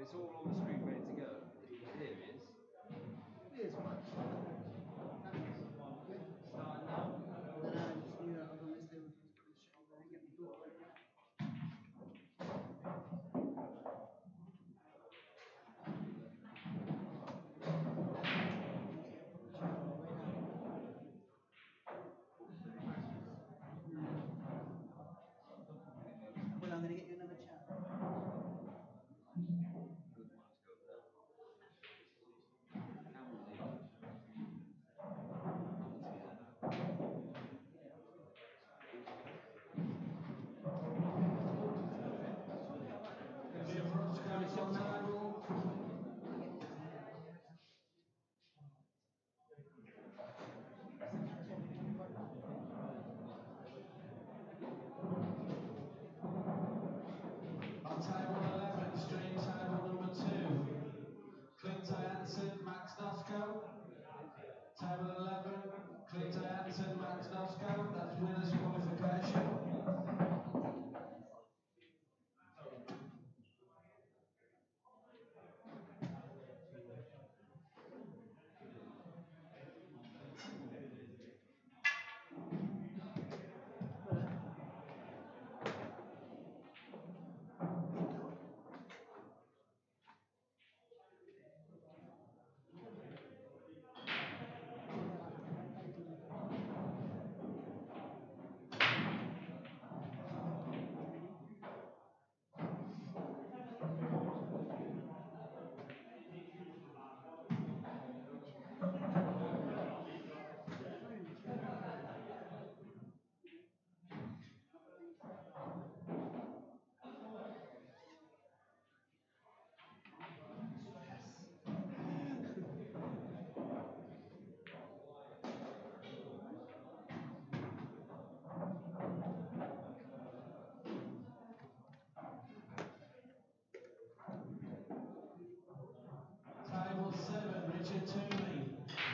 it's all on the screen ready to go. Here it is. Here's one. Starting now. Then I just knew that I was on this table for the show, but I get my book. Well, I'm going to get you another chair. Good one. Let's go there. Camel's ear. Camel's ear. Finish on table. On table 11, stream table number 2, Clint Max Nosko. Table 11, Clint Max Nosko. That's winners qualification. Table 7, Richard Toomey.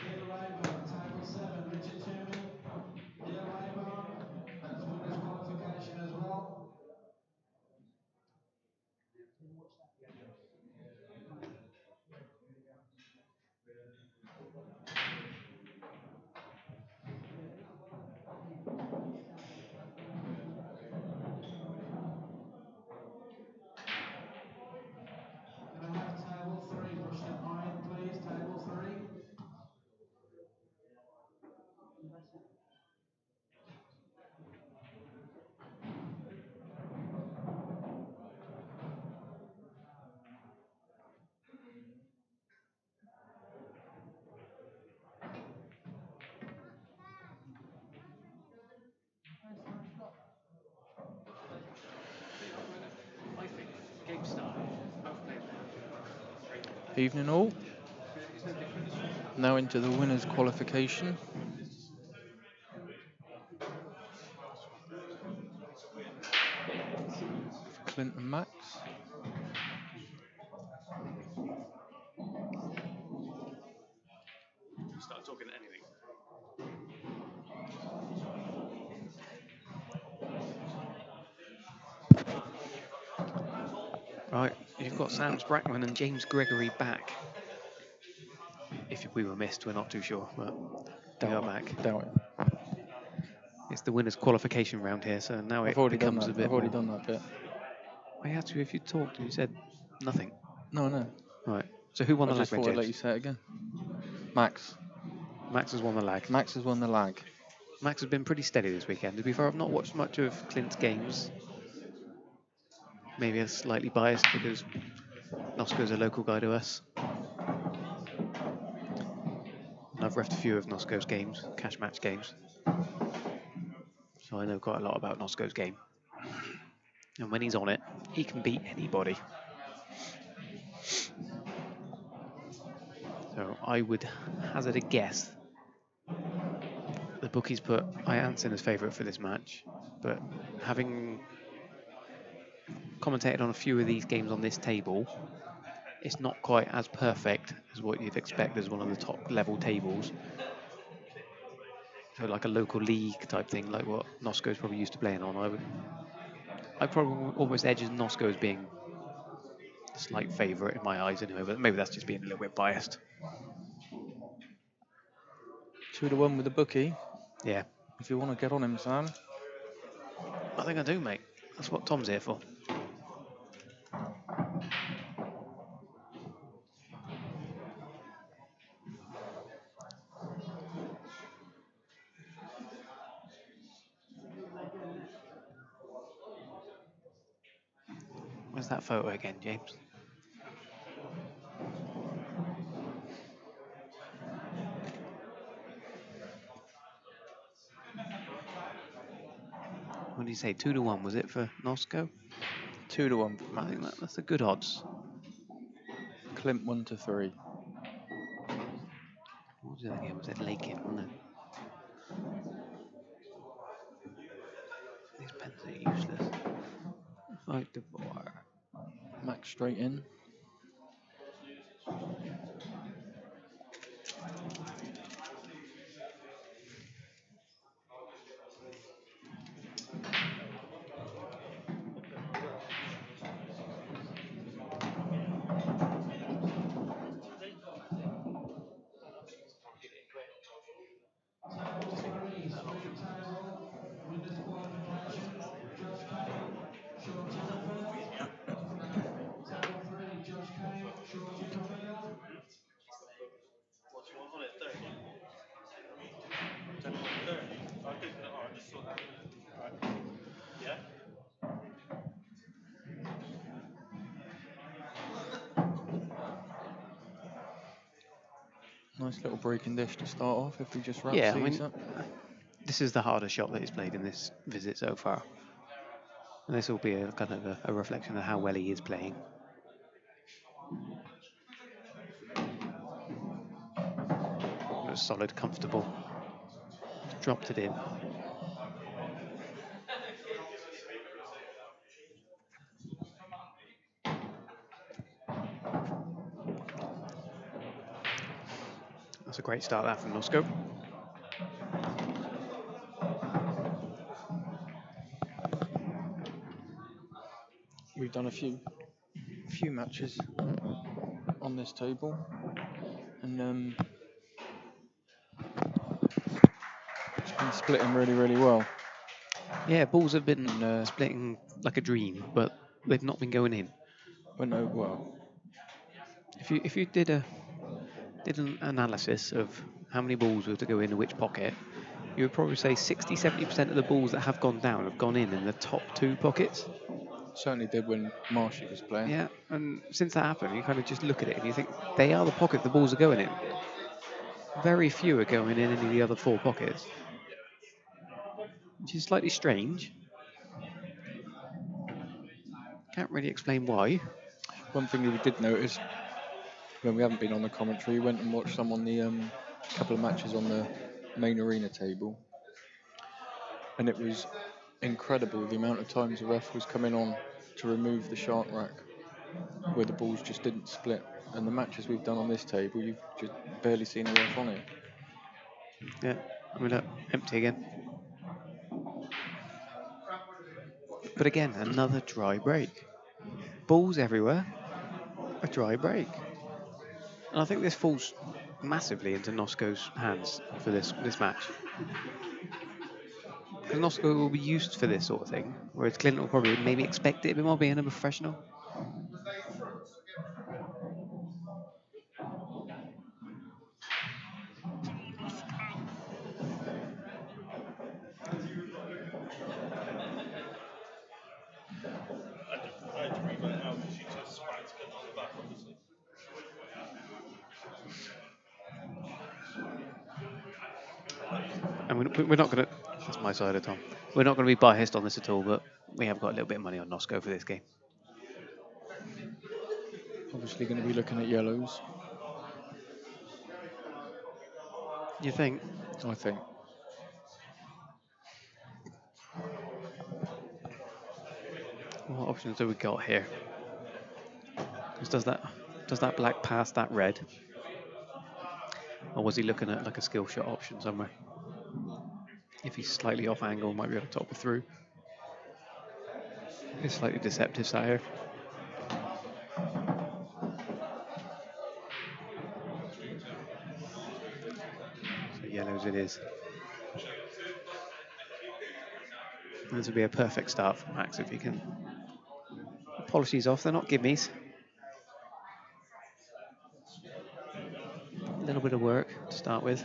Neil Rayburn. Table 7, Richard Toomey. Neil Rayburn. That's winners qualification as well. Can I have table 3 pushed at iron, please? Table 3. I think game start. Evening all. Now into the winners qualification. Clint and Max. Start talking anything. Right, you've got Sam Sprackman and James Gregory back. If we were missed, we're not too sure, but they are back. Doubt it. It's the winners' qualification round here, so now I've it already done becomes that. a bit I've already more. done that bit. I had to if you talked. You said nothing. No. Right. So who won I the lag, just thought I'd let you James? say it again. Max. Max has won the lag. Max has won the lag. Max has been pretty steady this weekend. To be fair, I've not watched much of Clint's games. Maybe I'm slightly biased because Nosko's a local guy to us. And I've refed a few of Nosko's games, cash match games. So I know quite a lot about Nosko's game. And when he's on it, he can beat anybody. So I would hazard a guess. The bookies put Ianson as favourite for this match, but having commentated on a few of these games on this table, it's not quite as perfect as what you'd expect as one of the top level tables. So like a local league type thing, like what Nosko's probably used to playing on. I probably almost edges Nosko as being slight favourite in my eyes anyway, but maybe that's just being a little bit biased. 2-1 with the bookie. Yeah, If you want to get on him, Sam. I think I do, mate. That's what Tom's here for. Where's that photo again, James? What did you say? 2-1 was it for Nosko? 2-1 for I think Max. that's the good odds. Clint 1-3. What was the other game? Was it Lakin, wasn't it? These pens are useless. Fight the bar. Max straight in. Table 3, split table, winners qualification, Josh Kane, Sean Chipperfield. Table 3, Josh Kane, Sean Chipperfield. What's one on it? 30. 30. I think that. I just saw that. Alright. Yeah. Nice little breaking dish to start off if he just wraps Yeah, I these mean, up. this is the hardest shot that he's played in this visit so far. And this will be a kind of a reflection of how well he is playing. It was solid, comfortable. Dropped it in. That's a great start that from Nosko. We've done a few matches on this table, and it's been splitting really well. Yeah, balls have been And, splitting like a dream, but they've not been going in. Well, If you did an analysis of how many balls were to go in which pocket, you would probably say 60-70% of the balls that have gone down have gone in the top 2 pockets. certainly did when Marshy was playing. Yeah, and since that happened, you kind of just look at it and you think they are the pocket the balls are going in. Very few are going in any of the other 4 pockets, which is slightly strange. Can't really explain why. One thing that we did notice when we haven't been on the commentary, we went and watched some on the couple of matches on the main arena table, and it was incredible the amount of times the ref was coming on to remove the shark rack where the balls just didn't split. And the matches we've done on this table, you've just barely seen a ref on it. Yeah, I mean, look, empty again. But again, another dry break. Balls everywhere, a dry break. And I think this falls massively into Nosko's hands for this match. Because Nosko will be used for this sort of thing, whereas Clint will probably maybe expect it a bit more being a professional. I had to read that out because she just spiked it on the back, obviously. And we're not going to, that's my side of Tom, we're not going to be biased on this at all, but we have got a little bit of money on Nosko for this game. Obviously going to be looking at yellows, You think? I think. What options have we got here? Does that black pass that red? Or was he looking at like a skill shot option somewhere? If he's slightly off angle, might be able to top it through. It's slightly deceptive side here. yellows it is. And this will be a perfect start for Max if he can polish these off. They're not gimmies. A little bit of work to start with.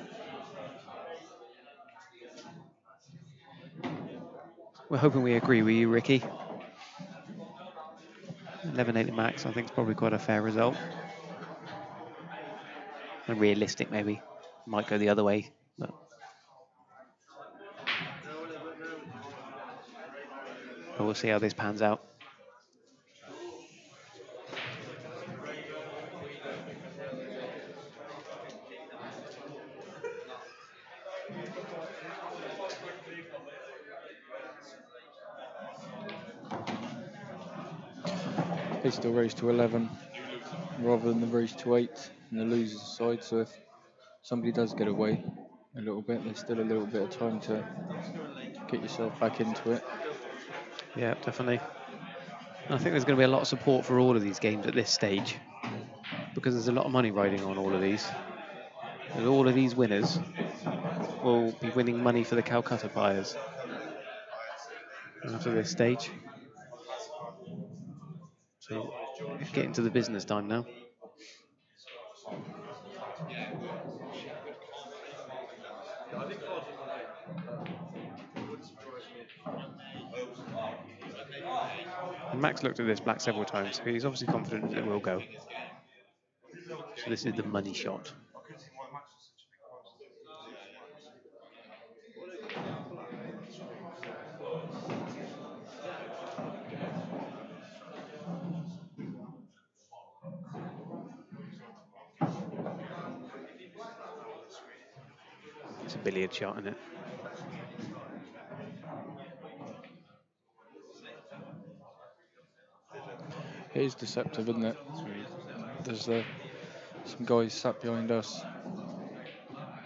We're hoping we agree with you, Ricky. 11-8 Max, I think, is probably quite a fair result. And realistic, maybe. Might go the other way, but we'll see how this pans out. They still raise to 11 rather than the raise to 8 in the loser's side. So if somebody does get away a little bit, there's still a little bit of time to get yourself back into it. Yeah, definitely. And I think there's going to be a lot of support for all of these games at this stage because there's a lot of money riding on all of these. And all of these winners will be winning money for the Calcutta buyers after this stage. So it's getting to the business time now. And Max looked at this black several times, so he's obviously confident that it will go. So this is the money shot. It's a billiard shot, isn't it? It is deceptive, isn't it? There's some guys sat behind us,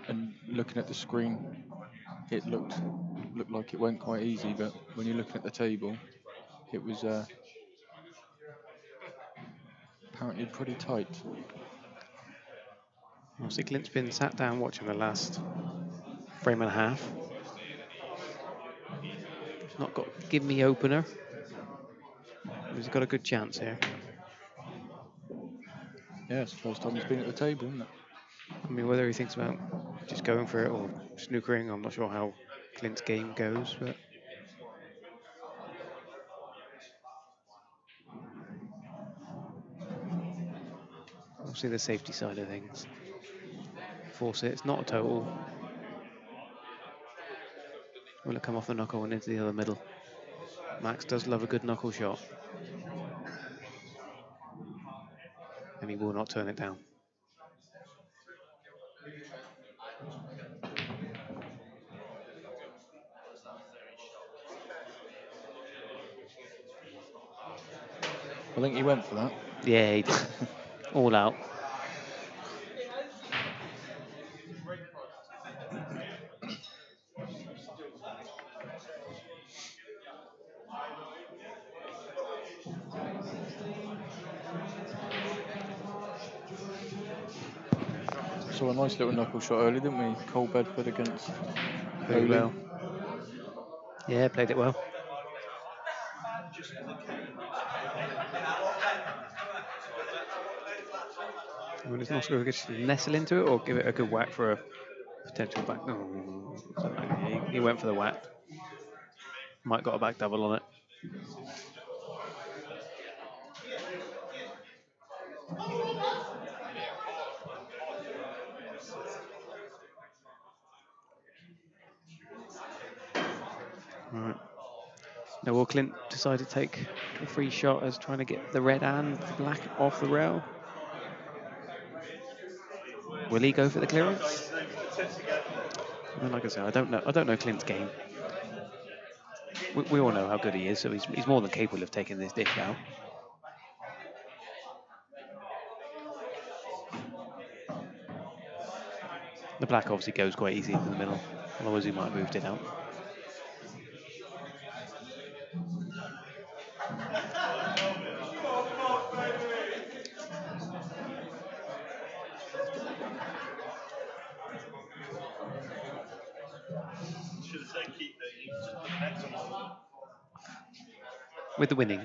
and looking at the screen, it looked like it went quite easy. But when you're looking at the table, it was apparently pretty tight. Well, see, Clint's been sat down watching the last frame and a half. He's not got give me opener. He's got a good chance here. Yeah, it's the first time he's been at the table, isn't it? I mean, whether he thinks about just going for it or snookering, I'm not sure how Clint's game goes, but we'll see the safety side of things. Force it, it's not a total. Will it come off the knuckle and into the other middle? Max does love a good knuckle shot. And he will not turn it down. I think he went for that. Yeah, he did. All out. Saw a nice little knuckle shot earlier, didn't we? Cole Bedford against Very Holy. well. Yeah, played it well. Well, is Nosko going to nestle into it or give it a good whack for a potential back? No, he went for the whack. Might got a back double on it. Right. Now will Clint decide to take a free shot as trying to get the red and the black off the rail? Will he go for the clearance? Well, like I said, I don't know Clint's game. We all know how good he is, so he's more than capable of taking this dish out. The black obviously goes quite easy into the middle, otherwise he might have moved it out. with the winning.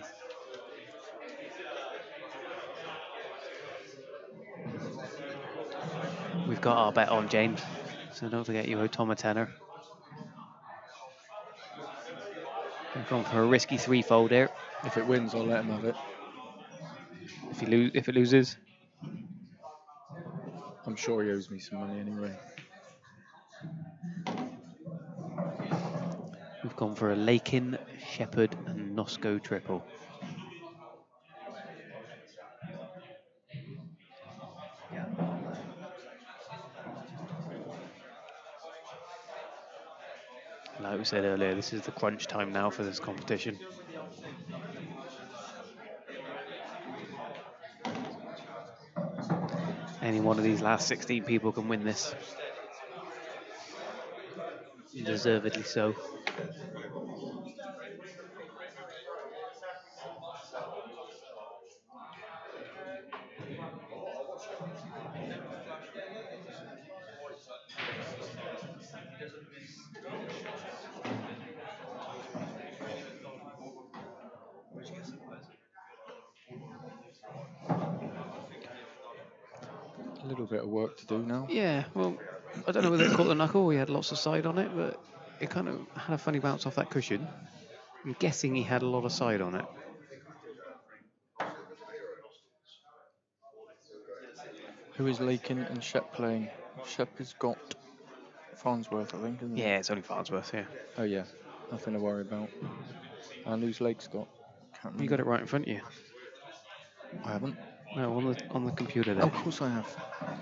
We've got our bet on, James, so don't forget you owe Tom a tenner. We've gone for a risky threefold here. If it wins, I'll let him have it. If it loses, I'm sure he owes me some money anyway. we've gone for a Lakin, Shepherd, and Nosko triple. Like we said earlier, this is the crunch time now for this competition. Any one of these last 16 people can win this. Deservedly so. A little bit of work to do now. Yeah, well, I don't know whether it caught the knuckle. He had lots of side on it, but it kind of had a funny bounce off that cushion. I'm guessing he had a lot of side on it. Who is Lakin and Shep playing? Shep has got Farnsworth, I think, isn't it? Yeah, it's only Farnsworth, yeah. Oh, yeah. Nothing to worry about. And whose leg's got? Can't You got it right in front of you. I haven't. No, on the computer there. Oh, of course I have.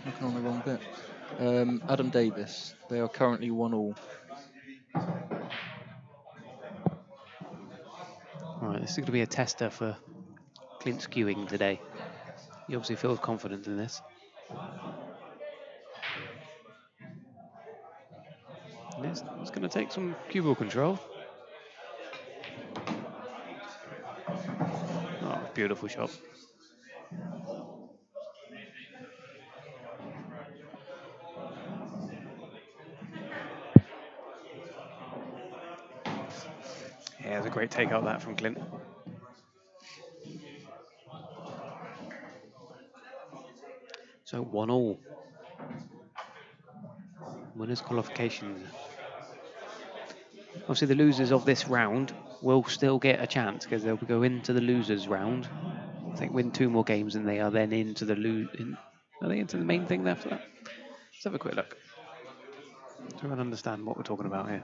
Looking on the wrong bit. Adam Davis. They are currently 1-1. Right, this is going to be a tester for Clint skewing today. He obviously feels confident in this. And it's going to take some cue ball control. Oh, beautiful shot. Yeah, it was a great takeout that from Clint. So 1-1. Winners qualification. Obviously, the losers of this round will still get a chance because they'll go into the losers round. I think win 2 more games and they are then into the are they into the main thing after that? Let's have a quick look. Try and understand what we're talking about here.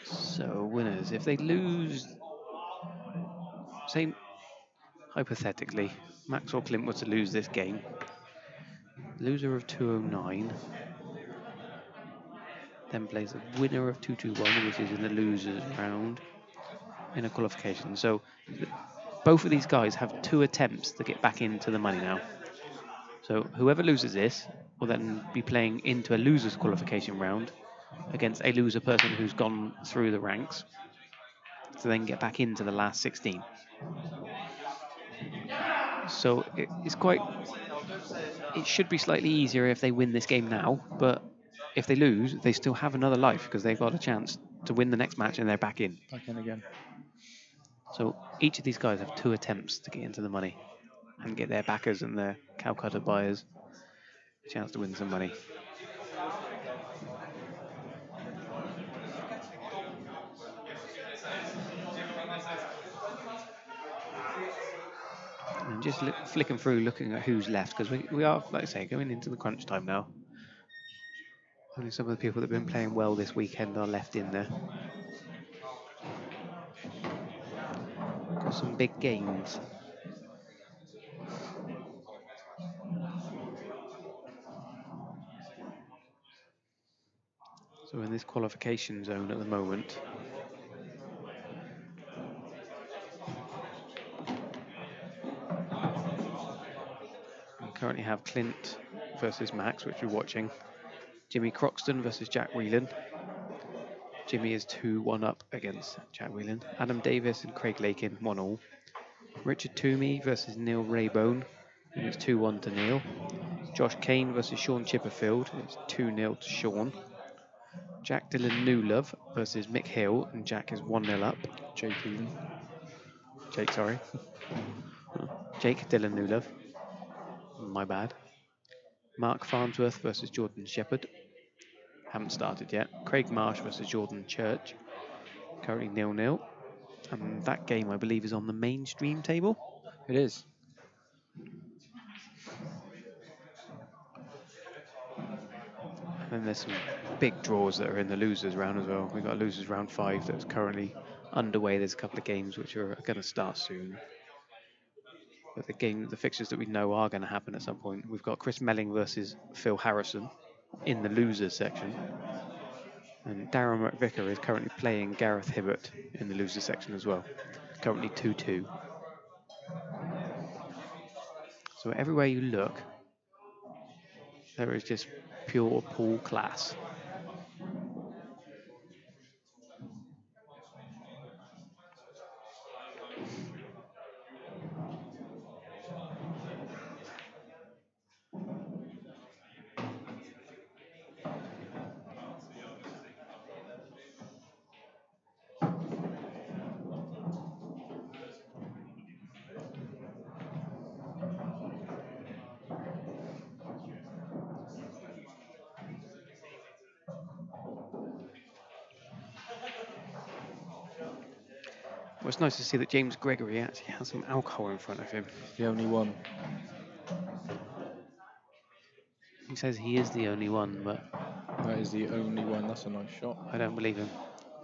So winners, if they lose, say hypothetically, Max or Clint were to lose this game, loser of 209 then plays the winner of 221, which is in the losers round in a qualification. So both of these guys have 2 attempts to get back into the money now. So whoever loses this will then be playing into a losers qualification round against a loser person who's gone through the ranks to then get back into the last 16. So it should be slightly easier if they win this game now, but if they lose, they still have another life because they've got a chance to win the next match and they're back in. Back in again. So each of these guys have 2 attempts to get into the money and get their backers and their Calcutta buyers a chance to win some money. And just flicking through, looking at who's left, because we are, like I say, going into the crunch time now. Only some of the people that have been playing well this weekend are left in there. Got some big games. So in this qualification zone at the moment, we currently have Clint versus Max, which we're watching. Jimmy Croxton versus Jack Whelan. Jimmy is 2-1 up against Jack Whelan. Adam Davis and Craig Lakin, 1-1. Richard Toomey versus Neil Raybone, and it's 2-1 to Neil. Josh Kane versus Sean Chipperfield, it's 2-0 to Sean. Jack Dylan Newlove versus Mick Hill, and Jack is 1-0 up. Jake Egan. Jake, sorry. Jake Dylan Newlove. My bad. Mark Farnsworth versus Jordan Shepherd. Haven't started yet. Craig Marsh versus Jordan Church. Currently 0-0. And that game, I believe, is on the mainstream table. It is. And then there's some big draws that are in the losers round as well. We've got losers round 5 that's currently underway. There's a couple of games which are going to start soon. But the fixtures that we know are going to happen at some point. We've got Chris Melling versus Phil Harrison in the losers section. And Darren McVicker is currently playing Gareth Hibbert in the losers section as well. Currently 2-2. So everywhere you look, there is just pure pool class. Well, it's nice to see that James Gregory actually has some alcohol in front of him. The only one. He says he is the only one, but That is the only one. That's a nice shot. I don't believe him.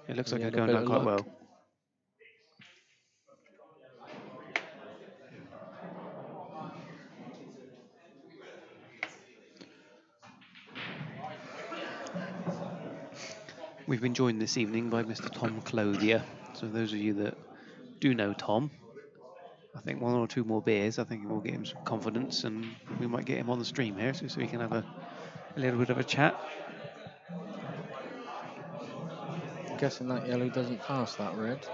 It looks He like it's had a going bit down of quite luck. well. We've been joined this evening by Mr. Tom Clothier. So those of you that do know Tom, I think 1 or 2 more beers, I think it will get him some confidence, and we might get him on the stream here so we can have a little bit of a chat. I'm guessing that yellow doesn't pass that red.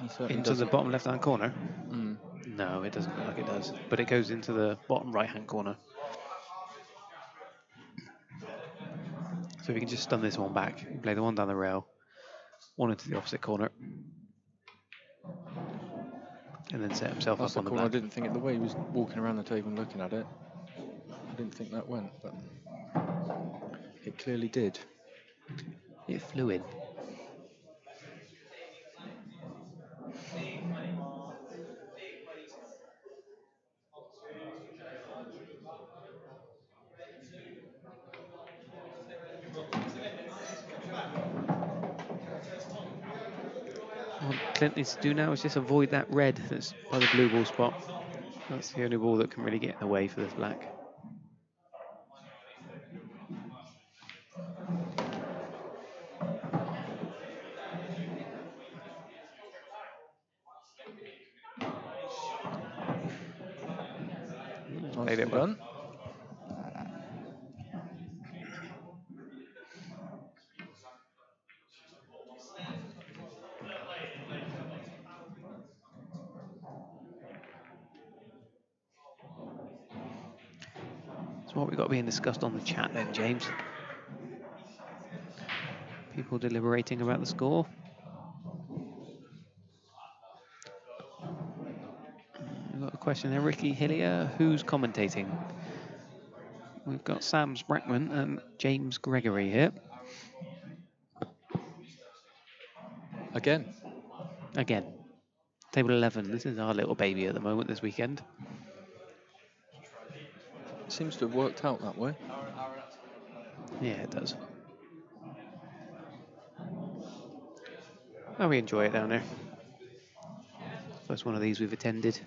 He certainly Into the doesn't. bottom left-hand corner? Mm. No, it doesn't look like it does, but it goes into the bottom right-hand corner. So we can just stun this one back, play the one down the rail, one into the opposite corner, and then set himself That's up the on the corner. I back. didn't think it. The way he was walking around the table and looking at it, I didn't think that went, but it clearly did. It flew in. What Clint needs to do now is just avoid that red that's by the blue ball spot. That's the only ball that can really get in the way for this black. Played Nicely it well. done. So what we've got being discussed on the chat then, James? People deliberating about the score. We've got a question here, Ricky Hillier, who's commentating? We've got Sam Sprackman and James Gregory here. Again. Again, table 11, this is our little baby at the moment this weekend. Seems to have worked out that way. Yeah, it does. Oh, we enjoy it down there. First one of these we've attended.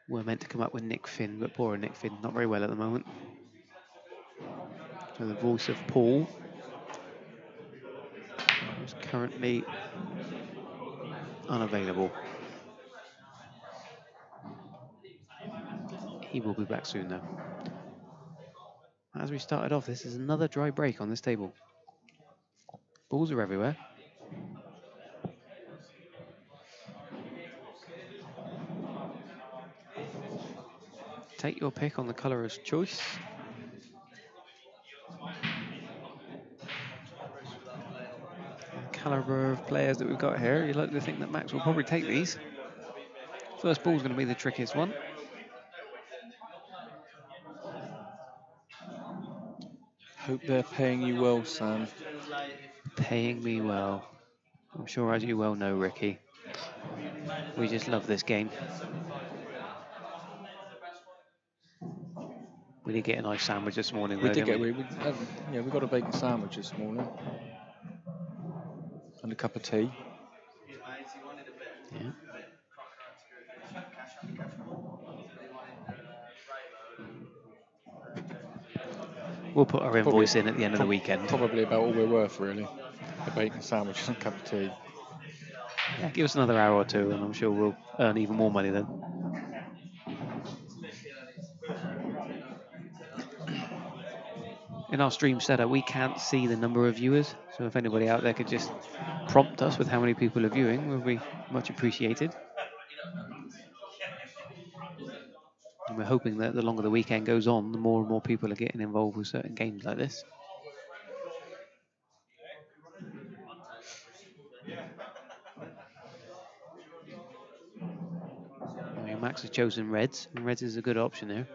We're meant to come up with Nick Finn, but poor Nick Finn, not very well at the moment. So the voice of Paul is currently unavailable. He will be back soon though. As we started off, this is another dry break on this table. Balls are everywhere. Take your pick on the colourer's choice. The calibre of players that we've got here, you'd like to think that Max will probably take these. First ball's going to be the trickiest one. Hope they're paying you well, Sam. Paying me well. I'm sure, as you well know, Ricky, we just love this game. We did get a nice sandwich this morning, though, We did didn't get, we? yeah, we got a bacon sandwich this morning. And a cup of tea. Yeah. We'll put our invoice in at the end of the weekend. Probably about all we're worth, really. A bacon sandwich and a cup of tea. Yeah, give us another hour or two, and I'm sure we'll earn even more money then. In our stream setup, we can't see the number of viewers, so if anybody out there could just prompt us with how many people are viewing, will be much appreciated. And we're hoping that the longer the weekend goes on, the more and more people are getting involved with certain games like this. I mean, Max has chosen Reds, and Reds is a good option here.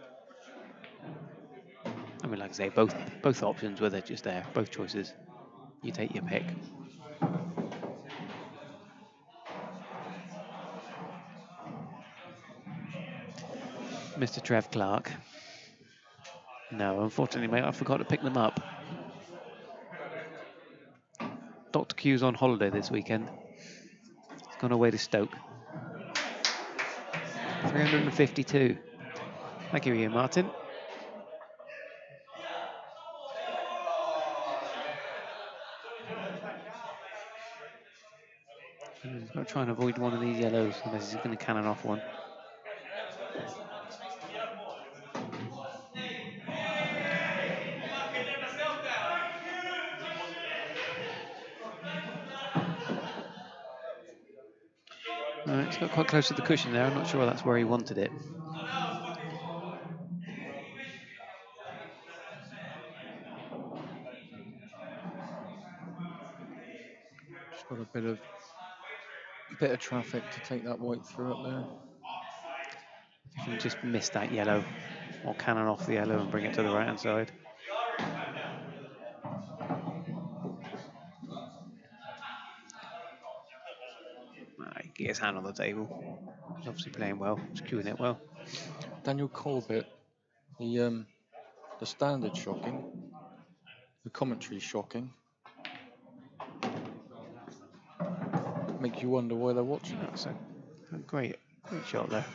I mean, like I say, both options were just there, both choices. You take your pick. Mr. Trev Clark. No, unfortunately, mate, I forgot to pick them up. Dr. Q's on holiday this weekend. He's gone away to Stoke. 352. Thank you, Ian Martin. He's got to try and avoid one of these yellows unless he's going to cannon off one. It's got quite close to the cushion there. I'm not sure that's where he wanted it. Just got a bit of traffic to take that white through up there. If you can just miss that yellow or cannon off the yellow and bring it to the right hand side. Get his hand on the table. He's obviously playing well. He's queuing it well. Daniel Corbett, the standard's shocking. The commentary's shocking. Make you wonder why they're watching it. That's a great shot there.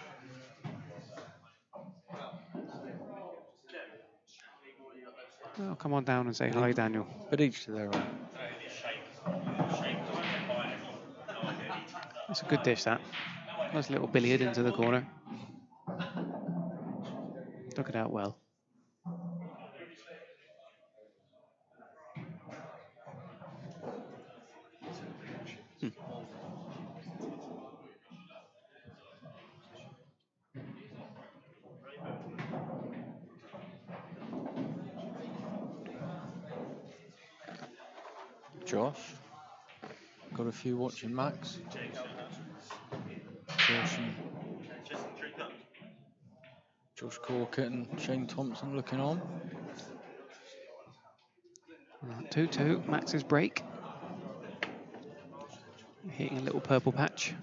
Oh, come on down and say hi, Daniel. But each to their own. That's a good dish, that. Nice little billiard into the corner. Took it out well. Josh, got a few watching Max. Josh Corkett and Shane Thompson looking on. 2-2, Max's break. Hitting a little purple patch.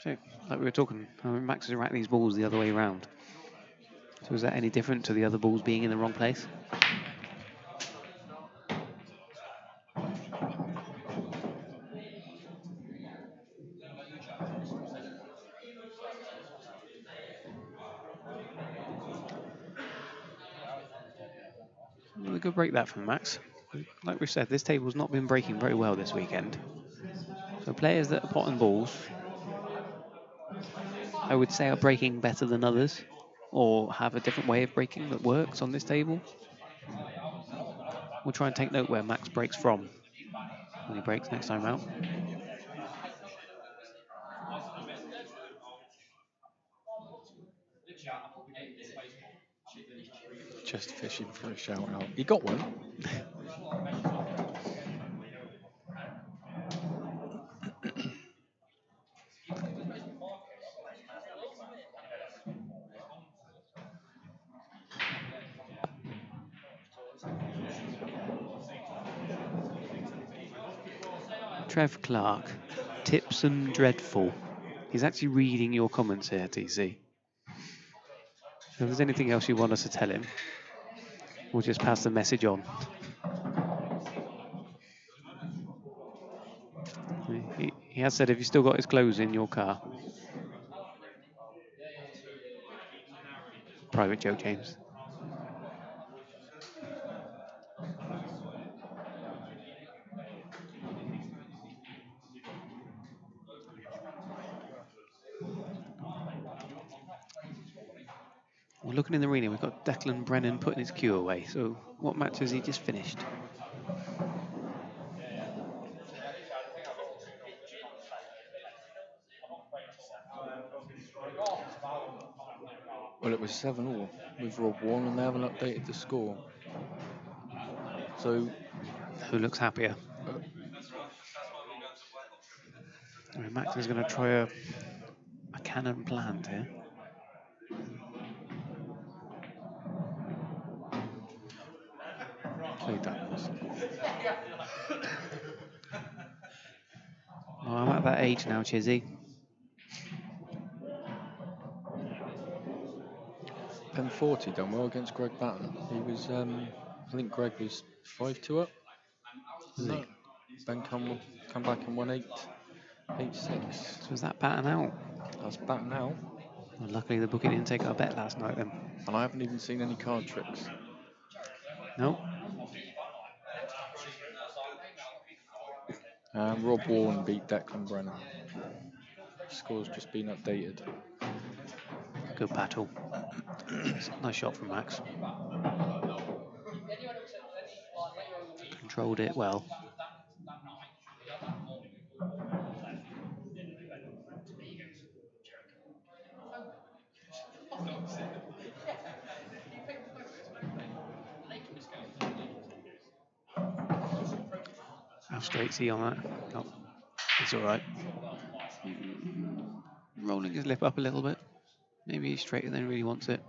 So, like we were talking, Max has racked these balls the other way around. So is that any different to the other balls being in the wrong place? A good break that from Max. Like we said, this table's not been breaking very well this weekend. So players that are potting balls, I would say, are breaking better than others, or have a different way of breaking that works on this table. We'll try and take note where Max breaks from when he breaks next time out. Just fishing for a shout out. He got one. Trev Clark, Tipson Dreadful. He's actually reading your comments here, TC. So if there's anything else you want us to tell him, we'll just pass the message on. He has said, have you still got his clothes in your car? Private joke, James. Well, looking in the arena, we've got Declan Brennan putting his cue away. So what match has he just finished? Well, it was 7-all with Rob Warren, and they haven't updated the score. So, who looks happier? I mean, Max is going to try a cannon plant here. Played that once. Oh, I'm at that age now, Chizzy. Pen 40 done well against Greg Batten. He was, I think Greg was 5-2 up. No. Ben come back and won 8-6. So was that Batten out? That's Batten out. Well, luckily the bookie didn't take our bet last night then. And I haven't even seen any card tricks. Nope. Rob Warren beat Declan Brennan. Score's just been updated. Good battle. Nice shot from Max. Controlled it well. How straight's he on that? Oh, it's all right. Rolling his lip up a little bit. Maybe he's straighter than he really wants it.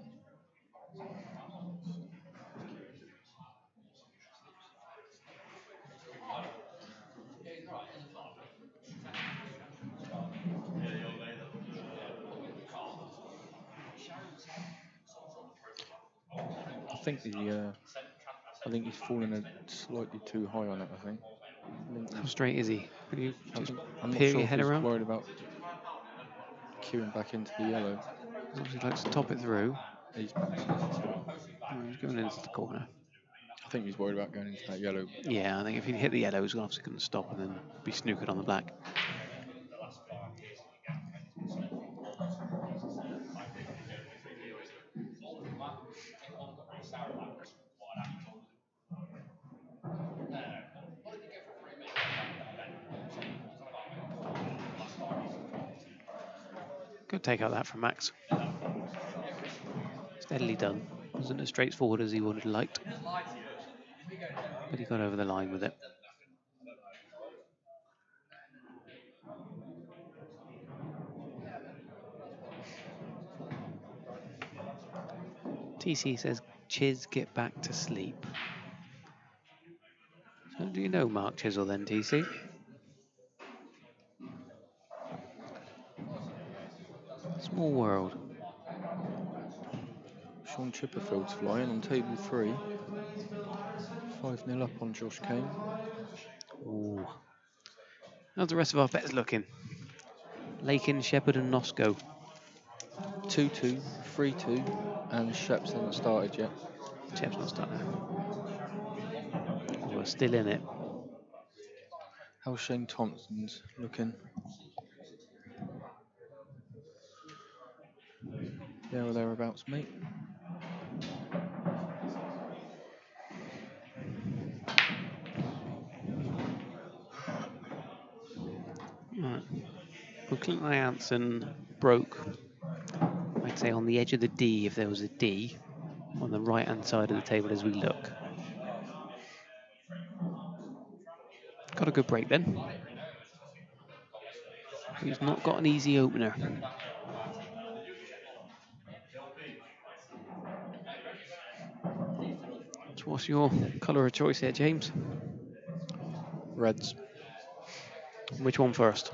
I think he's falling slightly too high on it. I think. How straight is he? Can you just I'm not peer sure your if head he's around? worried about queuing back into the yellow. He obviously likes to top it through. He's back to this. He's going into the corner. I think he's worried about going into that yellow. Yeah, I think if he hit the yellow, he's obviously going to stop and then be snookered on the black. Good take out that from Max. Steadily done. Wasn't as straightforward as he would have liked, but he got over the line with it. TC says, Chiz, get back to sleep. So do you know Mark Chisel then, TC? Small world. Sean Chipperfield's flying on table 3. 5-0 up on Josh Kane. Ooh. How's the rest of our bets looking? Lakin, Shepherd and Nosko. 2-2, 3-2, and Shep's hasn't started yet. Shep's not started. We're still in it. How's Shane Thompson's looking? There or thereabouts, mate. Right. Well, Clint Jansen broke, I'd say, on the edge of the D if there was a D. on the right-hand side of the table as we look. Got a good break then. He's not got an easy opener. So what's your colour of choice here, James? Reds. Which one first?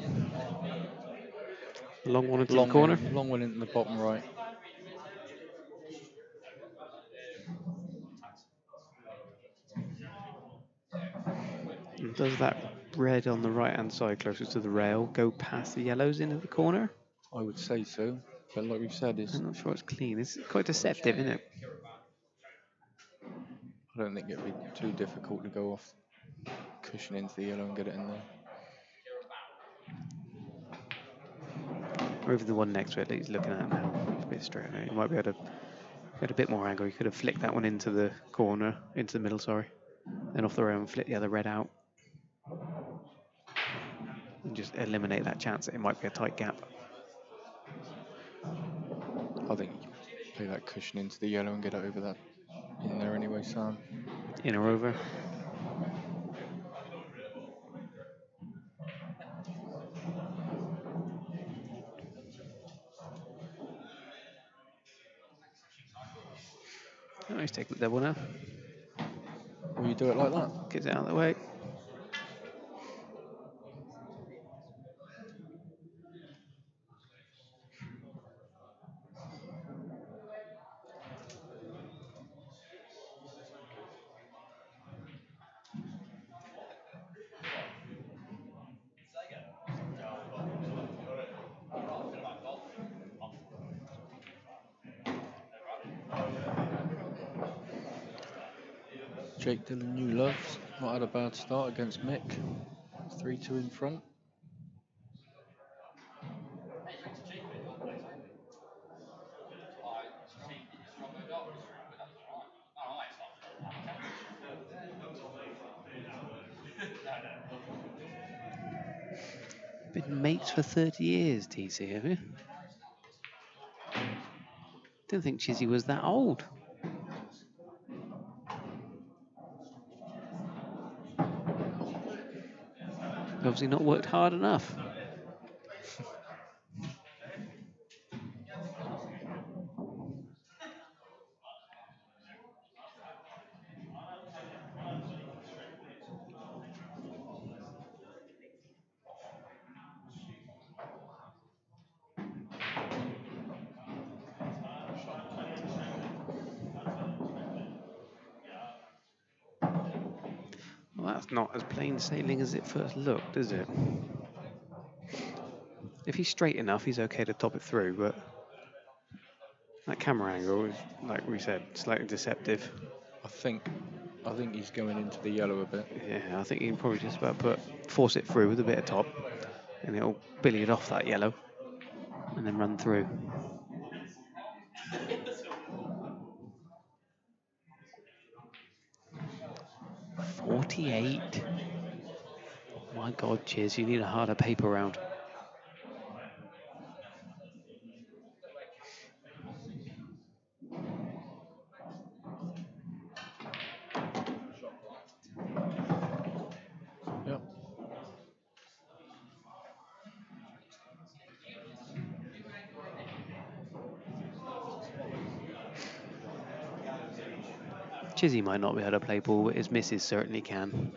The long one into Long the corner? one, long one into the bottom right. And does that red on the right-hand side closest to the rail go past the yellows into the corner? I would say so, but like we've said, I'm not sure it's clean. It's quite deceptive, isn't it? I don't think it'd be too difficult to go off cushion into the yellow and get it in there. Or even the one next to it that he's looking at now. It's a bit straight. He might be able to get a bit more angle. He could have flicked that one into the corner, into the middle, sorry. Then off the rail and flick the other red out. And just eliminate that chance that it might be a tight gap. I think you play that cushion into the yellow and get it over that in there anyway, Sam. In or over. Oh, he's taking the double now. Will you do it like that? Gets it out of the way. Jake Dillon New Loves not had a bad start against Mick. 3-2 in front. Been mates for 30 years, TC, have you? Didn't think Chizzy was that old. Obviously not worked hard enough. Well, that's not as plain sailing as it first looked, is it? If he's straight enough, he's okay to top it through, but that camera angle is, like we said, slightly deceptive. I think he's going into the yellow a bit. Yeah, I think he can probably just about force it through with a bit of top, and it'll billy it off that yellow, and then run through. .48. My God, Chiz, you need a harder paper round. Yep. Chizzy might not be able to play ball, but his missus certainly can.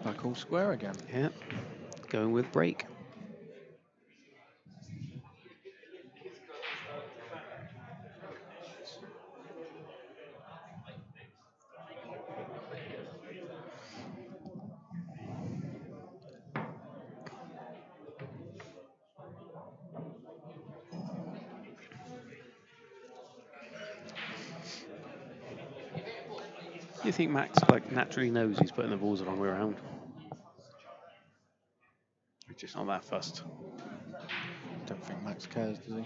Back all square again. Yeah, going with break. You think Max like naturally knows he's putting the balls the wrong way around? He's just not that fussed. Don't think Max cares, does he?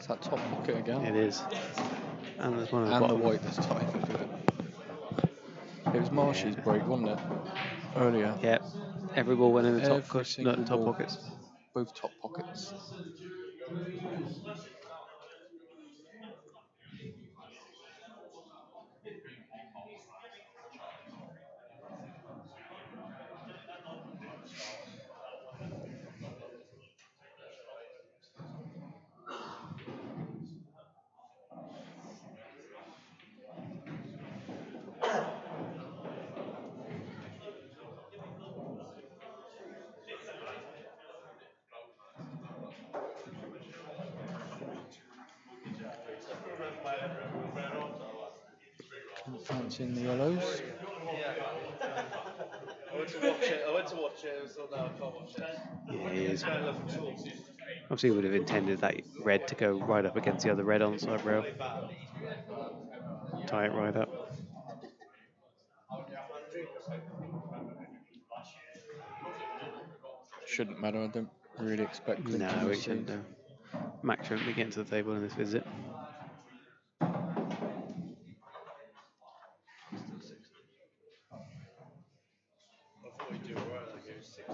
It's that top pocket again. It is. And there's one at the And the bottom. white this time. It was Marshy's break, wasn't it? Earlier. Yeah. Every ball went in the top Every cush, no, single top ball. pockets. Both top pockets. Fancying the yellows. I went to watch it. So now I can't watch it. Yeah, he is. I love tools. Obviously, would have intended that red to go right up against the other red onside rail. Tie it right up. Shouldn't matter. I don't really expect Clint to No, it concede. shouldn't do. Max shouldn't be getting to the table in this visit. I thought he'd do alright. I gave 6.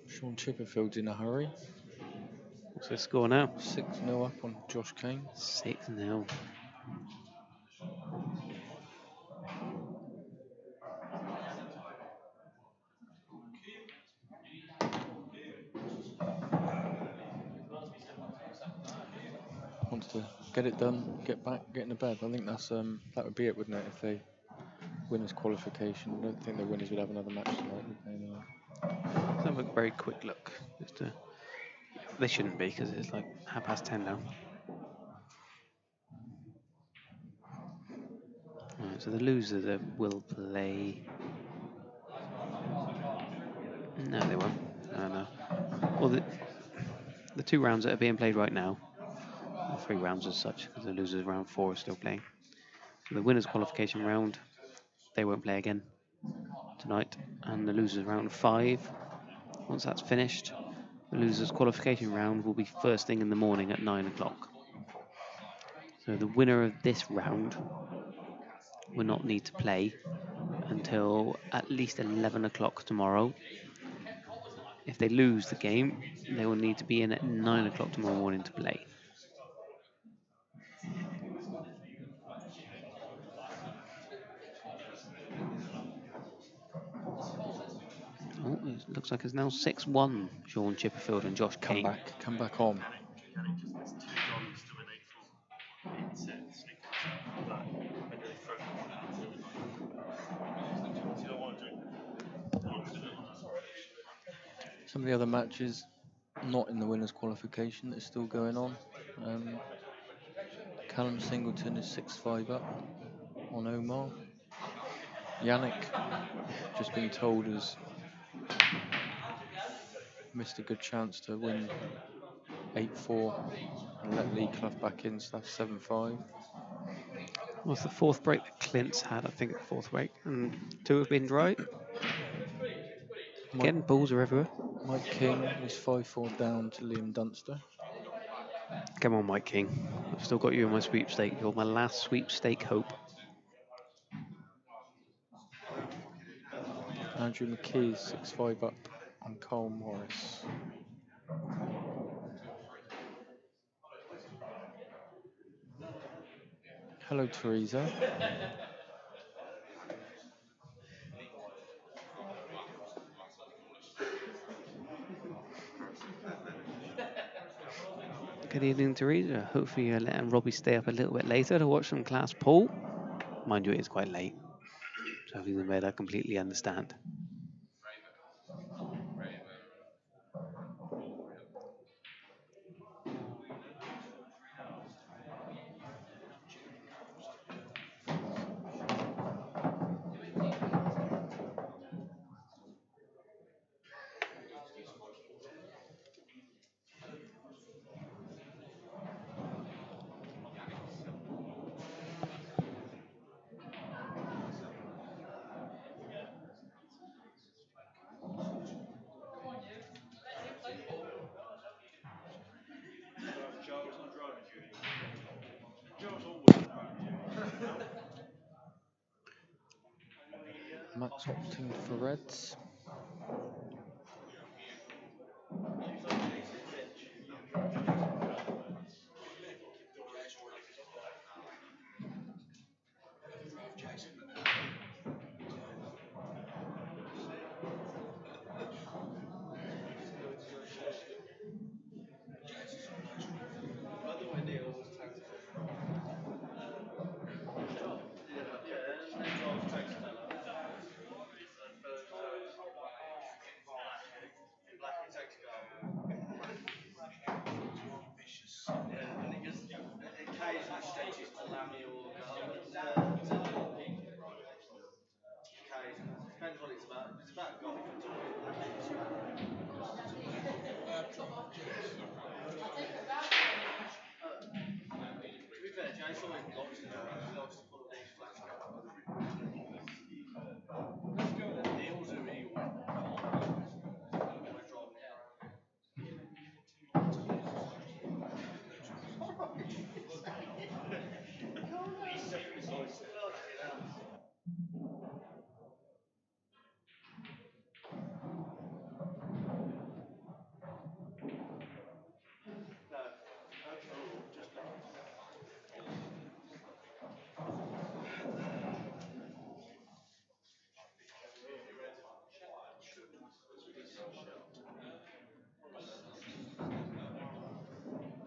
Sean Chipperfield's in a hurry. What's the score now? 6-0 up on Josh Kane. 6-0. Wants to get it done, get back, get in the bed. I think that's that would be it, wouldn't it? If they winners qualification, I don't think the winners would have another match tonight, would they? No. Let's have a very quick look. They shouldn't be because it's like 10:30 now. Right, so the loser will play. No, they won't. No. Well, the 2 rounds that are being played right now, or 3 rounds as such, because the losers round 4 is still playing. So the winners qualification round, they won't play again tonight, and the losers round 5. Once that's finished, the losers qualification round will be first thing in the morning at 9 o'clock. So the winner of this round will not need to play until at least 11 o'clock tomorrow. If they lose the game, they will need to be in at 9 o'clock tomorrow morning to play. Oh, it looks like it's now 6-1, Sean Chipperfield and Josh Kane. Come back on. Some of the other matches not in the winners qualification that's still going on. Callum Singleton is 6-5 up on Omar. Yannick, just been told, has missed a good chance to win 8-4 and let Lee Clough back in, so that's 7-5. What's the 4th break that Clint's had? I think the 4th break, and 2 have been dry. Again, balls are everywhere. Mike King is 5-4 down to Liam Dunster. Come on, Mike King. I've still got you in my sweepstake. You're my last sweepstake hope. Andrew McKee is 6-5 up on Carl Morris. Hello, Teresa. Good evening, Teresa. Hopefully you're letting Robbie stay up a little bit later to watch some class pool. Mind you, it is quite late. So if he's in bed, I completely understand. Max opting for reds.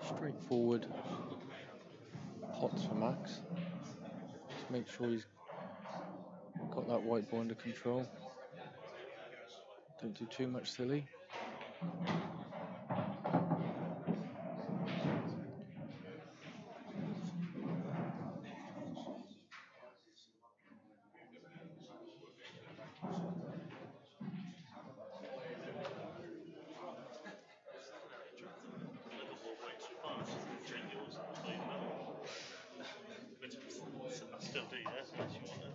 Straightforward pots for Max. Just make sure he's got that white ball under control. Don't do too much silly. I still do, yeah, unless you want it.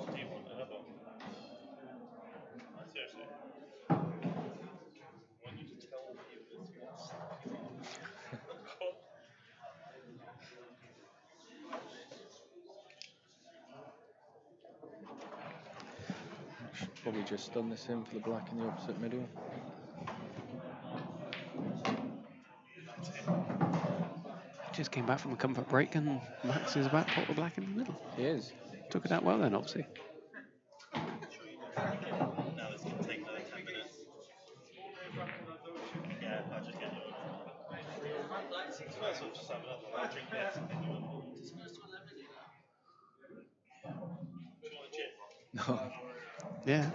Do you want another one? Seriously. I want you to tell viewers what's Should probably just stun this in for the black in the opposite middle. Just came back from a comfort break and Max is about to pop the black in the middle. He is. Took it out well then, obviously. now it's going to take another 10 minutes. Yeah, I'll just get you one. So that's all, just have another one. I'll drink this and then you want one. Do you want a gin? No. Yeah.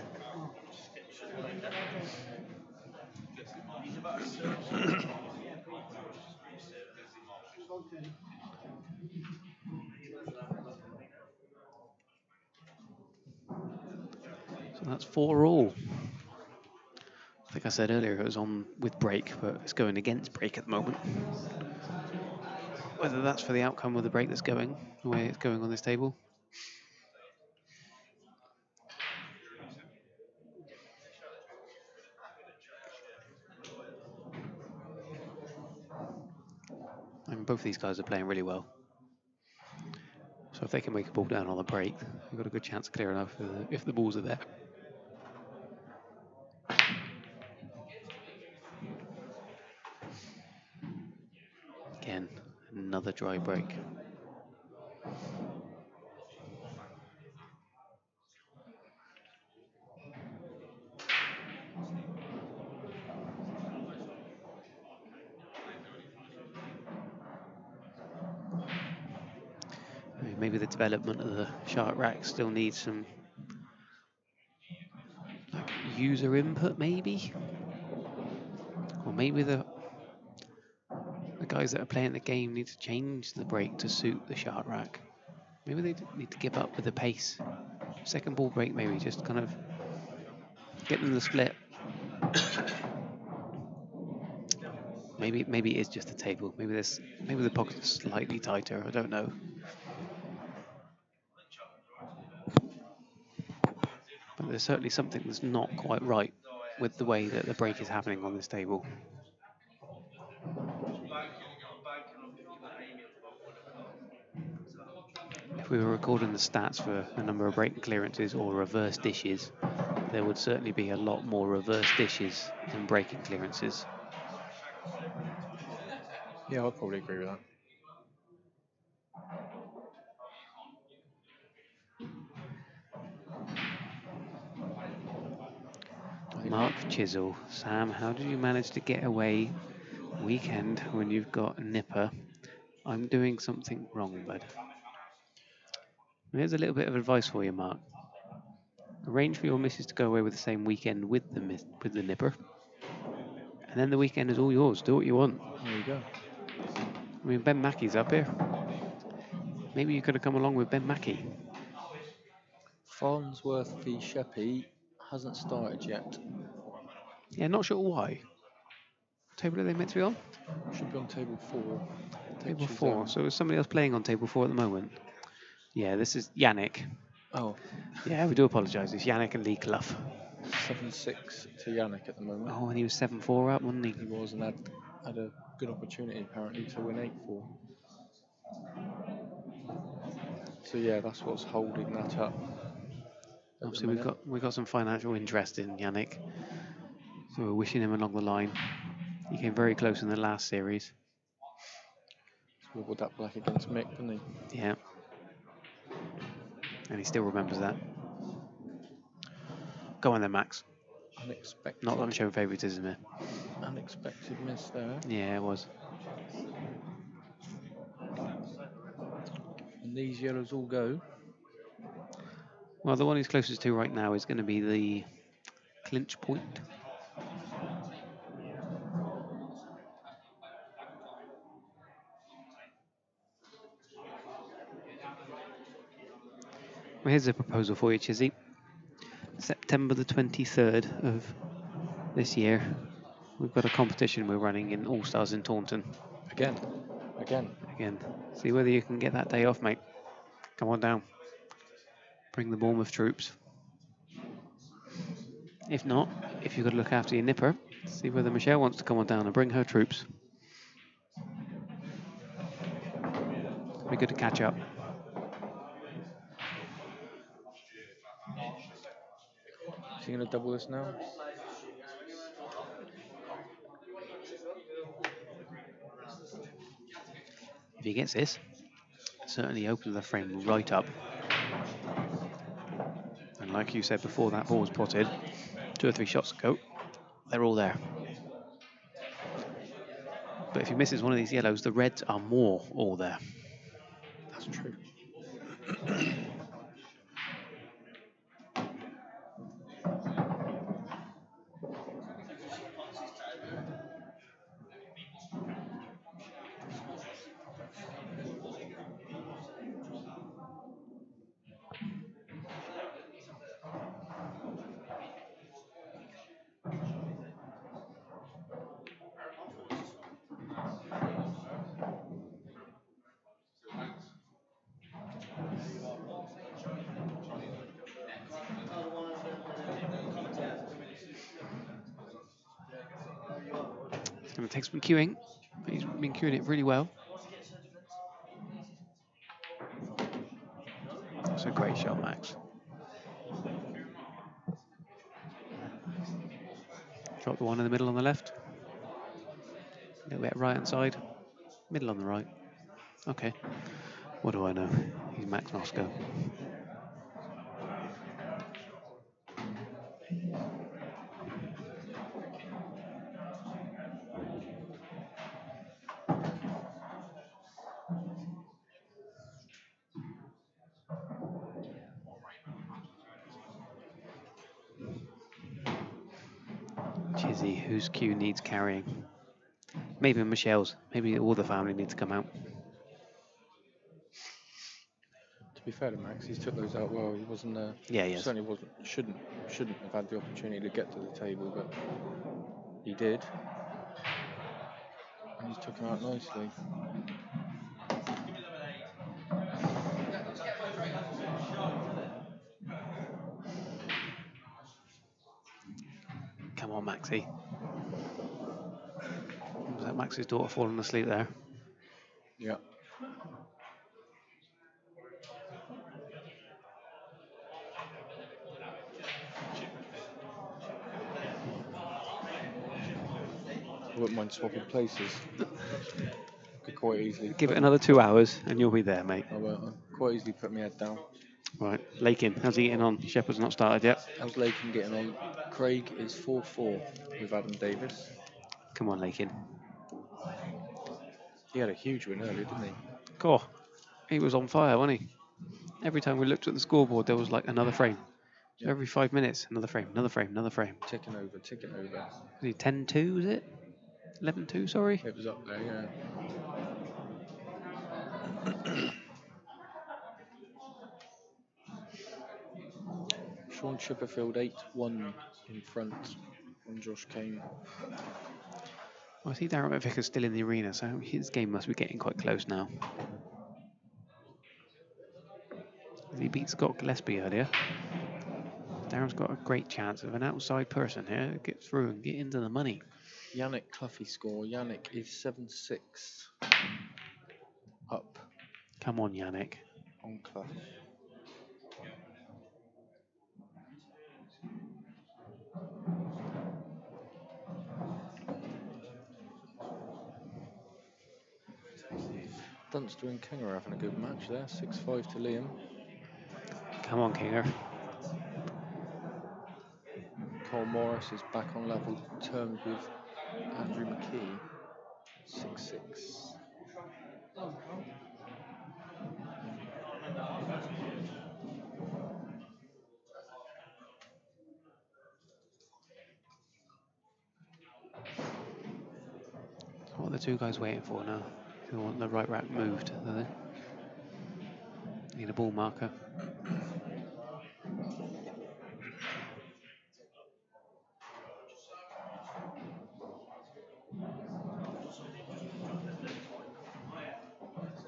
So that's 4-all. I think I said earlier it was on with break, but it's going against break at the moment. Whether that's for the outcome of the break that's going, the way it's going on this table. I mean, both these guys are playing really well. So if they can make a ball down on the break, they've got a good chance of clearing up if the balls are there. Again, another dry break. I mean, maybe the development of the shark rack still needs some like, user input, maybe? Or maybe the guys that are playing the game need to change the break to suit the shark rack. Maybe they need to give up with the pace. Second ball break, maybe just kind of get them the split. Maybe it is just the table. Maybe the pocket's slightly tighter. I don't know. But there's certainly something that's not quite right with the way that the break is happening on this table. If we were recording the stats for the number of break clearances or reverse dishes, there would certainly be a lot more reverse dishes than breaking clearances. Yeah, I'd probably agree with that. Mark Chisel, Sam, how did you manage to get away weekend when you've got a nipper? I'm doing something wrong, bud. Here's a little bit of advice for you, Mark. Arrange for your missus to go away with the same weekend with the nipper, and then the weekend is all yours. Do what you want. There you go. I mean, Ben Mackey's up here. Maybe you could have come along with Ben Mackey. Farnsworth v Sheppey hasn't started yet. Yeah, not sure why. What table are they meant to be on? Should be on table 4. Table 4. So is somebody else playing on table 4 at the moment? Yeah, this is Yannick. Oh, Yeah, we do apologise. It's Yannick and Lee Clough. 7-6 to Yannick at the moment. Oh, and he was 7-4 up, wasn't he? He was, and had a good opportunity apparently to win 8-4. So yeah, that's what's holding that up. Obviously, we've got some financial interest in Yannick, so we're wishing him along the line. He came very close in the last series. With that black against Mick, didn't he? Yeah, and he still remembers that. Go on then, Max. Unexpected. Not that I'm showing favouritism here. Unexpected miss there. Yeah, it was. And these yellows all go. Well, the one he's closest to right now is going to be the clinch point. Well, here's a proposal for you, Chizzy. September the 23rd of this year, we've got a competition we're running in All Stars in Taunton. Again. See whether you can get that day off, mate. Come on down. Bring the Bournemouth troops. If not, if you've got to look after your nipper, see whether Michelle wants to come on down and bring her troops. Be good to catch up. Is he going to double this now? If he gets this, certainly opens the frame right up. And like you said before that ball was potted, 2 or 3 shots ago, they're all there. But if he misses one of these yellows, the reds are more all there. That's true. It's going to take some queuing, but he's been queuing it really well. That's a great shot, Max. Drop the one in the middle on the left. A little bit right hand side. Middle on the right. Okay. What do I know? He's Max Nosko. Chizzy, whose cue needs carrying? Maybe Michelle's. Maybe all the family need to come out. To be fair to Max, he's took those out well. He wasn't. Yeah, yes. Certainly wasn't. Shouldn't have had the opportunity to get to the table, but he did, and he's took him out nicely. Come on, Maxie. Was that Max's daughter falling asleep there? Yeah. wouldn't mind swapping places. Could quite easily. Give it another 2 hours and you'll be there, mate. I will. I'll quite easily put my head down. Right, Lakin, how's he getting on? Shepherd's not started yet. How's Lakin getting on? Craig is 4-4 with Adam Davis. Come on, Lakin. He had a huge win earlier, didn't he? Cool. He was on fire, wasn't he? Every time we looked at the scoreboard, there was like another frame. So every 5 minutes, another frame, another frame, another frame. Ticking over, ticking over. Was he 10-2, was it? 11-2, sorry? It was up there, yeah. Sean Chipperfield 8-1 in front on Josh Kane. Well, I see Darren McVicker's still in the arena, so his game must be getting quite close now. He beat Scott Gillespie earlier. Darren's got a great chance of an outside person here to get through and get into the money. Yannick Cluffy score. Yannick is 7-6 up Come on, Yannick. on Clough. Dunster and King are having a good match there. 6-5 to Liam. Come on, Kinger. Cole Morris is back on level terms with Andrew McKee. 6-6. What are the two guys waiting for now? They want the right rack moved, do they? Need a ball marker.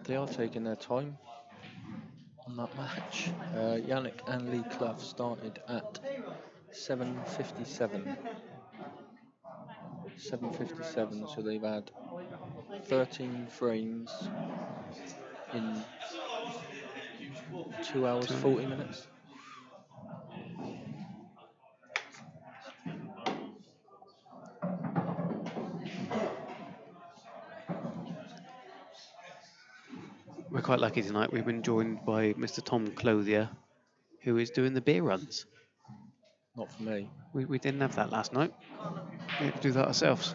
They are taking their time on that match. Yannick and Lee Clough started at 7:57. 7:57, so they've had 13 frames in 2 hours 40 minutes. We're quite lucky tonight. We've been joined by Mr. Tom Clothier, who is doing the beer runs. Not for me. We didn't have that last night. We had to do that ourselves.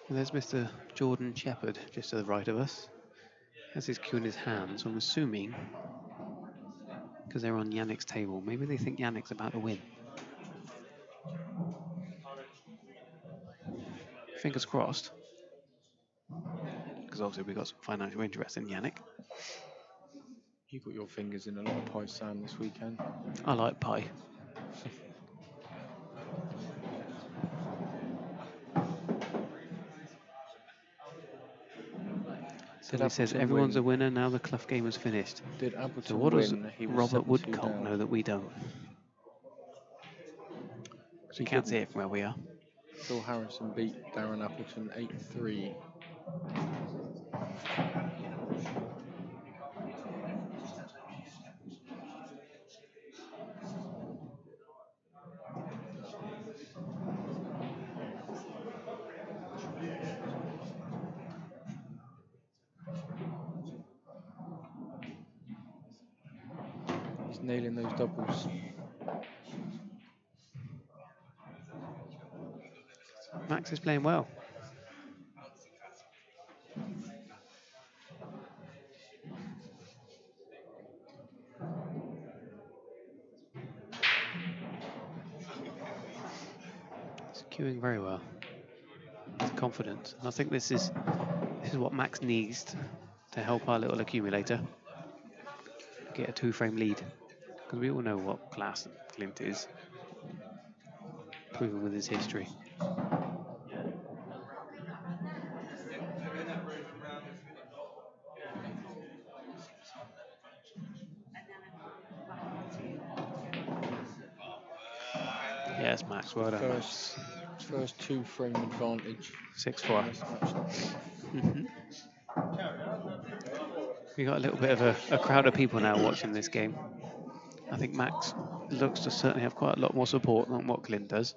And there's Mr. Jordan Shepherd, just to the right of us. Has his cue in his hand, so I'm assuming, because they're on Yannick's table, maybe they think Yannick's about to win. Fingers crossed. Because obviously we've got some financial interest in Yannick. You got your fingers in a lot of pie, Sam, this weekend. I like pie. So he says everyone's a winner, now the Clough game is finished. Did Appleton So what does win? He was Robert 7-2 Woodcock down. know that we don't? So you can't see it from where we are. Phil Harrison beat Darren Appleton 8-3. He's nailing those doubles. Max is playing well. He's queuing very well. He's confident. And I think this is what Max needs to help our little accumulator get a 2-frame lead. Because we all know what class Clint is. Proven with his history. Yes, Max, well done, Max. first 2-frame advantage 6-4. in this match. Hmm. We got a little bit of a crowd of people now watching this game. I think Max looks to certainly have quite a lot more support than what Clint does.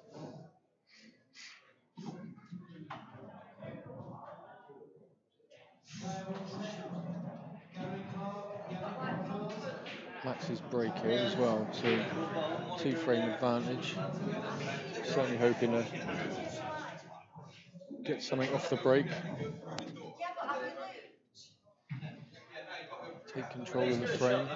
Max's break here as well, so 2-frame advantage. Certainly hoping to get something off the break. Take control of the frame.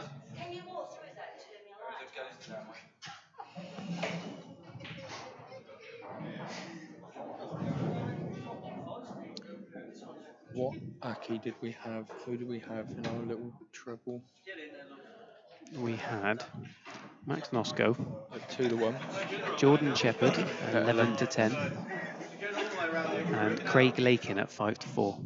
What Aki did we have? Who did we have in our little treble? We had Max Nosko At 2-1. Jordan Shepherd At 11 to 10, and Craig Lakin at 5 to 4.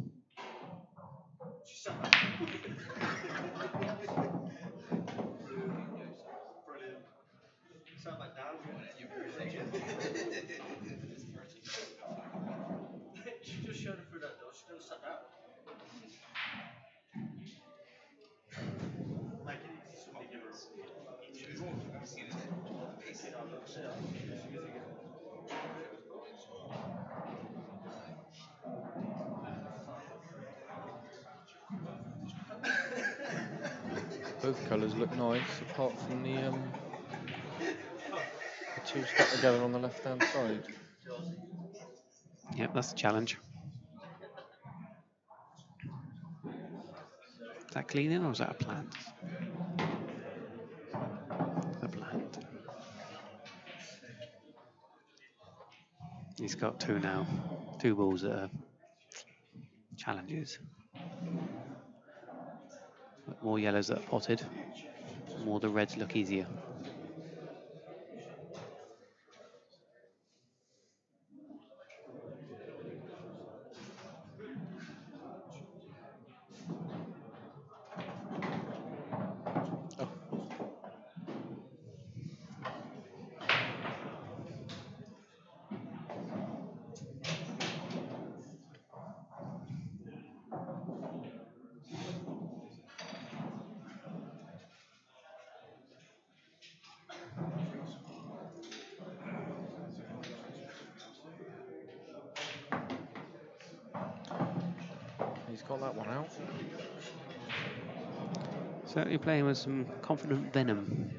Both colours look nice, apart from the two stuck together on the left-hand side. Yep, that's the challenge. Is that cleaning or is that a plant? A plant. He's got 2 now. 2 balls that are challenges. More yellows that are potted. More the reds look easier. He's got that one out. Certainly playing with some confident venom.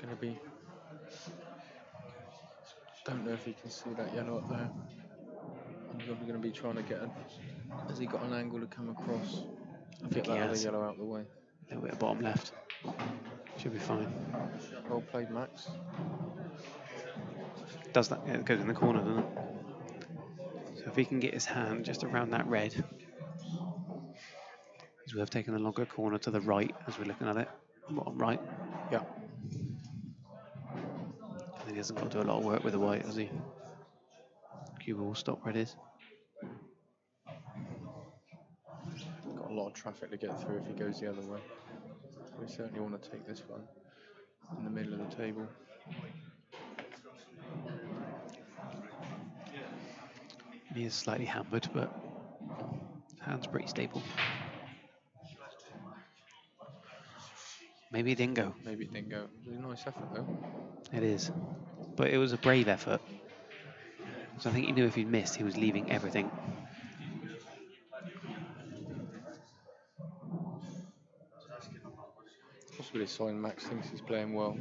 Gonna be. Don't know if you can see that yellow up there. He's probably going to be trying to get a. Has he got an angle to come across? I think Get he that other has. yellow out the way. A little bit of bottom left. Should be fine. Well played, Max. Does that? Yeah, it goes in the corner, doesn't it? So if he can get his hand just around that red, he's worth taking the longer corner to the right as we're looking at it. Bottom right. Yeah. And he hasn't got to do a lot of work with the white, has he? Cue ball stop where it is. Got a lot of traffic to get through if he goes the other way. We certainly want to take this one in the middle of the table. He is slightly hampered, but his hand's pretty stable. Maybe it didn't go. Maybe it didn't go. It was a nice effort though. It is. But it was a brave effort. So I think he knew if he'd missed, he was leaving everything. It's possibly a sign Max thinks he's playing well.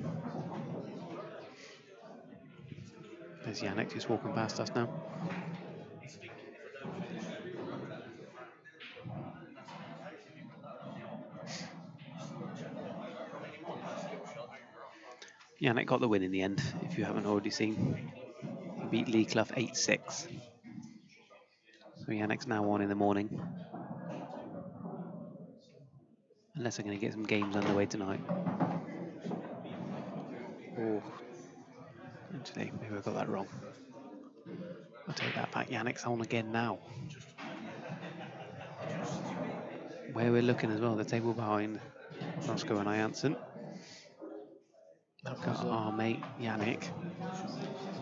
There's Yannick just walking past us now. Yannick got the win in the end, if you haven't already seen. He beat Lee Clough 8-6. So Yannick's now on in the morning. Unless they're going to get some games underway tonight. Oh, actually, maybe I got that wrong. I'll take that back. Yannick's on again now. Where we're looking as well, the table behind. Nosko and Janssen. That was Got our mate Yannick.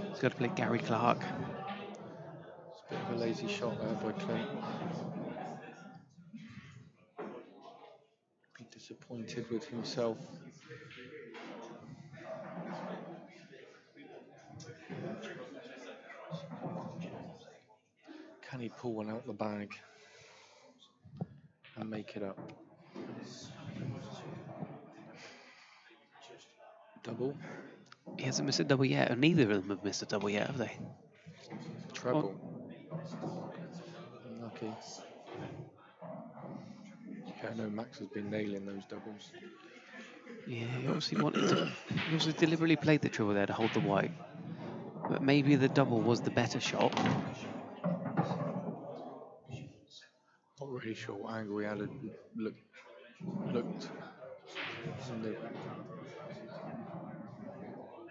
He's got to play Gary Clark. a bit of a lazy shot there by Clint. Be disappointed with himself. Can he pull one out the bag and make it up? Double. He hasn't missed a double yet, or neither of them have missed a double yet, have they? Treble. Unlucky. Yeah, I know Max has been nailing those doubles. Yeah, he obviously wanted to. He obviously deliberately played the triple there to hold the white. But maybe the double was the better shot. Not really sure what angle he had. It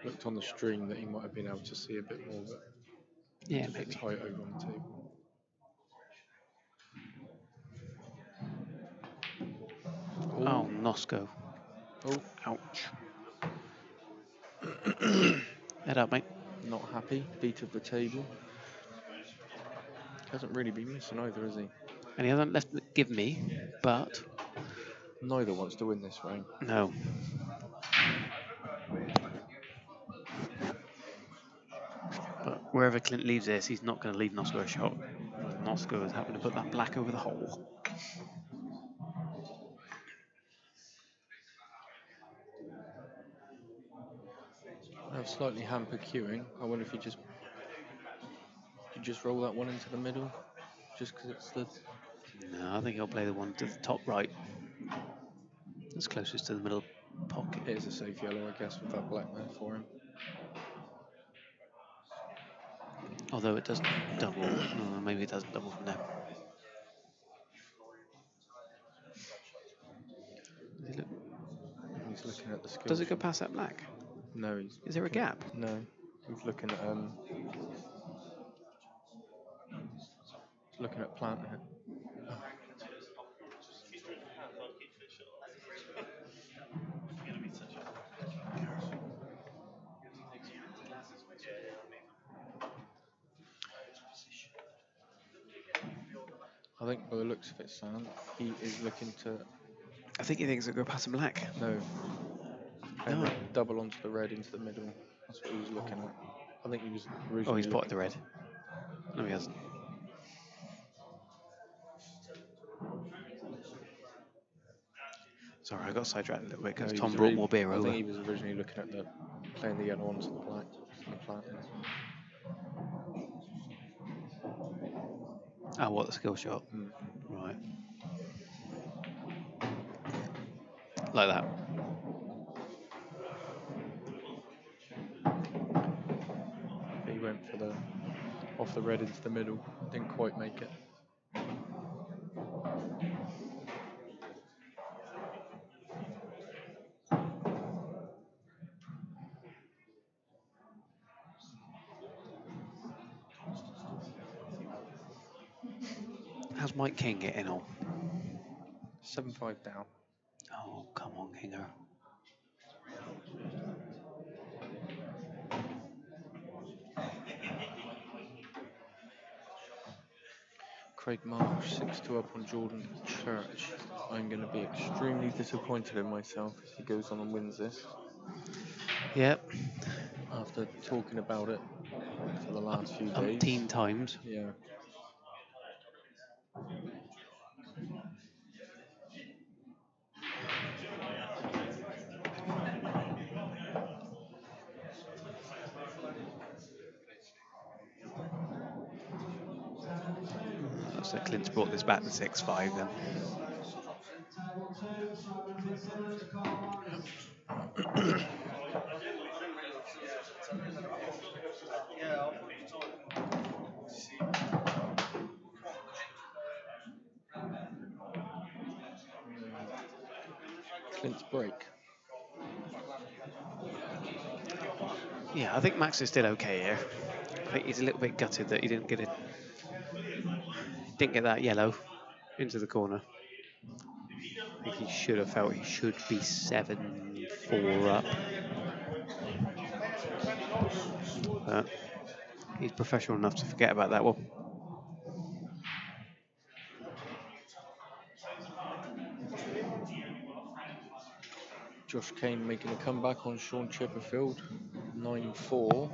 looked on the stream that he might have been able to see a bit more, but Yeah, it's a bit maybe. tight over on the table. Oh, Nosko. Oh, Ouch. Head up, mate. not happy. Beat of the table. Hasn't really been missing either, has he? And he hasn't left give me, but Neither wants to win this round. no. But wherever Clint leaves this, he's not going to leave Nosko a shot. Nosko is having to put that black over the hole. I have slightly hampered queuing. I wonder if you just roll that one into the middle, just because it's the. No, I think he'll play the one to the top right. That's closest to the middle pocket. It is a safe yellow, I guess, with that black there for him. Although it doesn't double. No, maybe it doesn't double from there. He's looking at the skill. Does it go past that black? No, he's. Is there a gap? No, he's looking at He's looking at planting it. I think by the looks of it, Sam, he is looking to. I think he thinks it'll go past the black. No. And No. then double onto the red into the middle. That's what he was looking at. I think he was originally. Oh, he's potted the red. No, he hasn't. Sorry, I got sidetracked a little bit because Tom brought more beer over. I think he was originally looking at playing the yellow onto the black and the planting. Oh, what, the skill shot? Mm. Right. Like that. He went for the off the red into the middle. Didn't quite make it. How's Mike King getting on? 7-5 down. Oh, come on, Kinger. Craig Marsh 6-2 up on Jordan Church. I'm going to be extremely disappointed in myself if he goes on and wins this. Yep. After talking about it for the last few days. Umpteen times. Yeah. So Clint's brought this back to 6-5 then. Clint's break. Yeah, I think Max is still okay here. I think he's a little bit gutted that he didn't get that yellow into the corner. I think he should have felt he should be 7-4 up. But he's professional enough to forget about that one. Josh Kane making a comeback on Sean Chipperfield, 9-4.